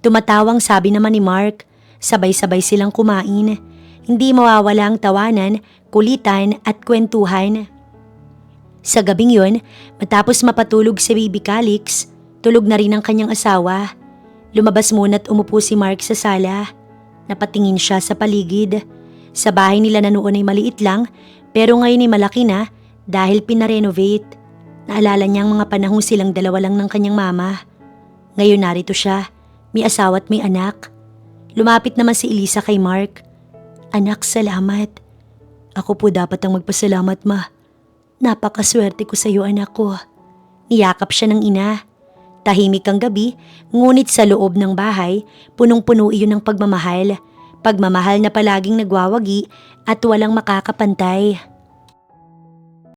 Tumatawang sabi naman ni Mark. Sabay-sabay silang kumain. Hindi mawawala ang tawanan, kulitan at kwentuhan. Sa gabing yon, matapos mapatulog si Baby Calix, tulog na rin ang kanyang asawa. Lumabas muna't umupo si Mark sa sala. Napatingin siya sa paligid. Sa bahay nila na noon ay maliit lang, pero ngayon ay malaki na dahil pinarenovate. Naalala niya ang mga panahong silang dalawa lang ng kanyang mama. Ngayon narito siya, may asawa at may anak. Lumapit naman si Elisa kay Mark. Anak, salamat. Ako po dapat ang magpasalamat, ma. Napakaswerte ko sa iyo, anak ko. Niyakap siya ng ina. Tahimik ang gabi, ngunit sa loob ng bahay, punong-puno iyon ng pagmamahal. Pagmamahal na palaging nagwawagi at walang makakapantay.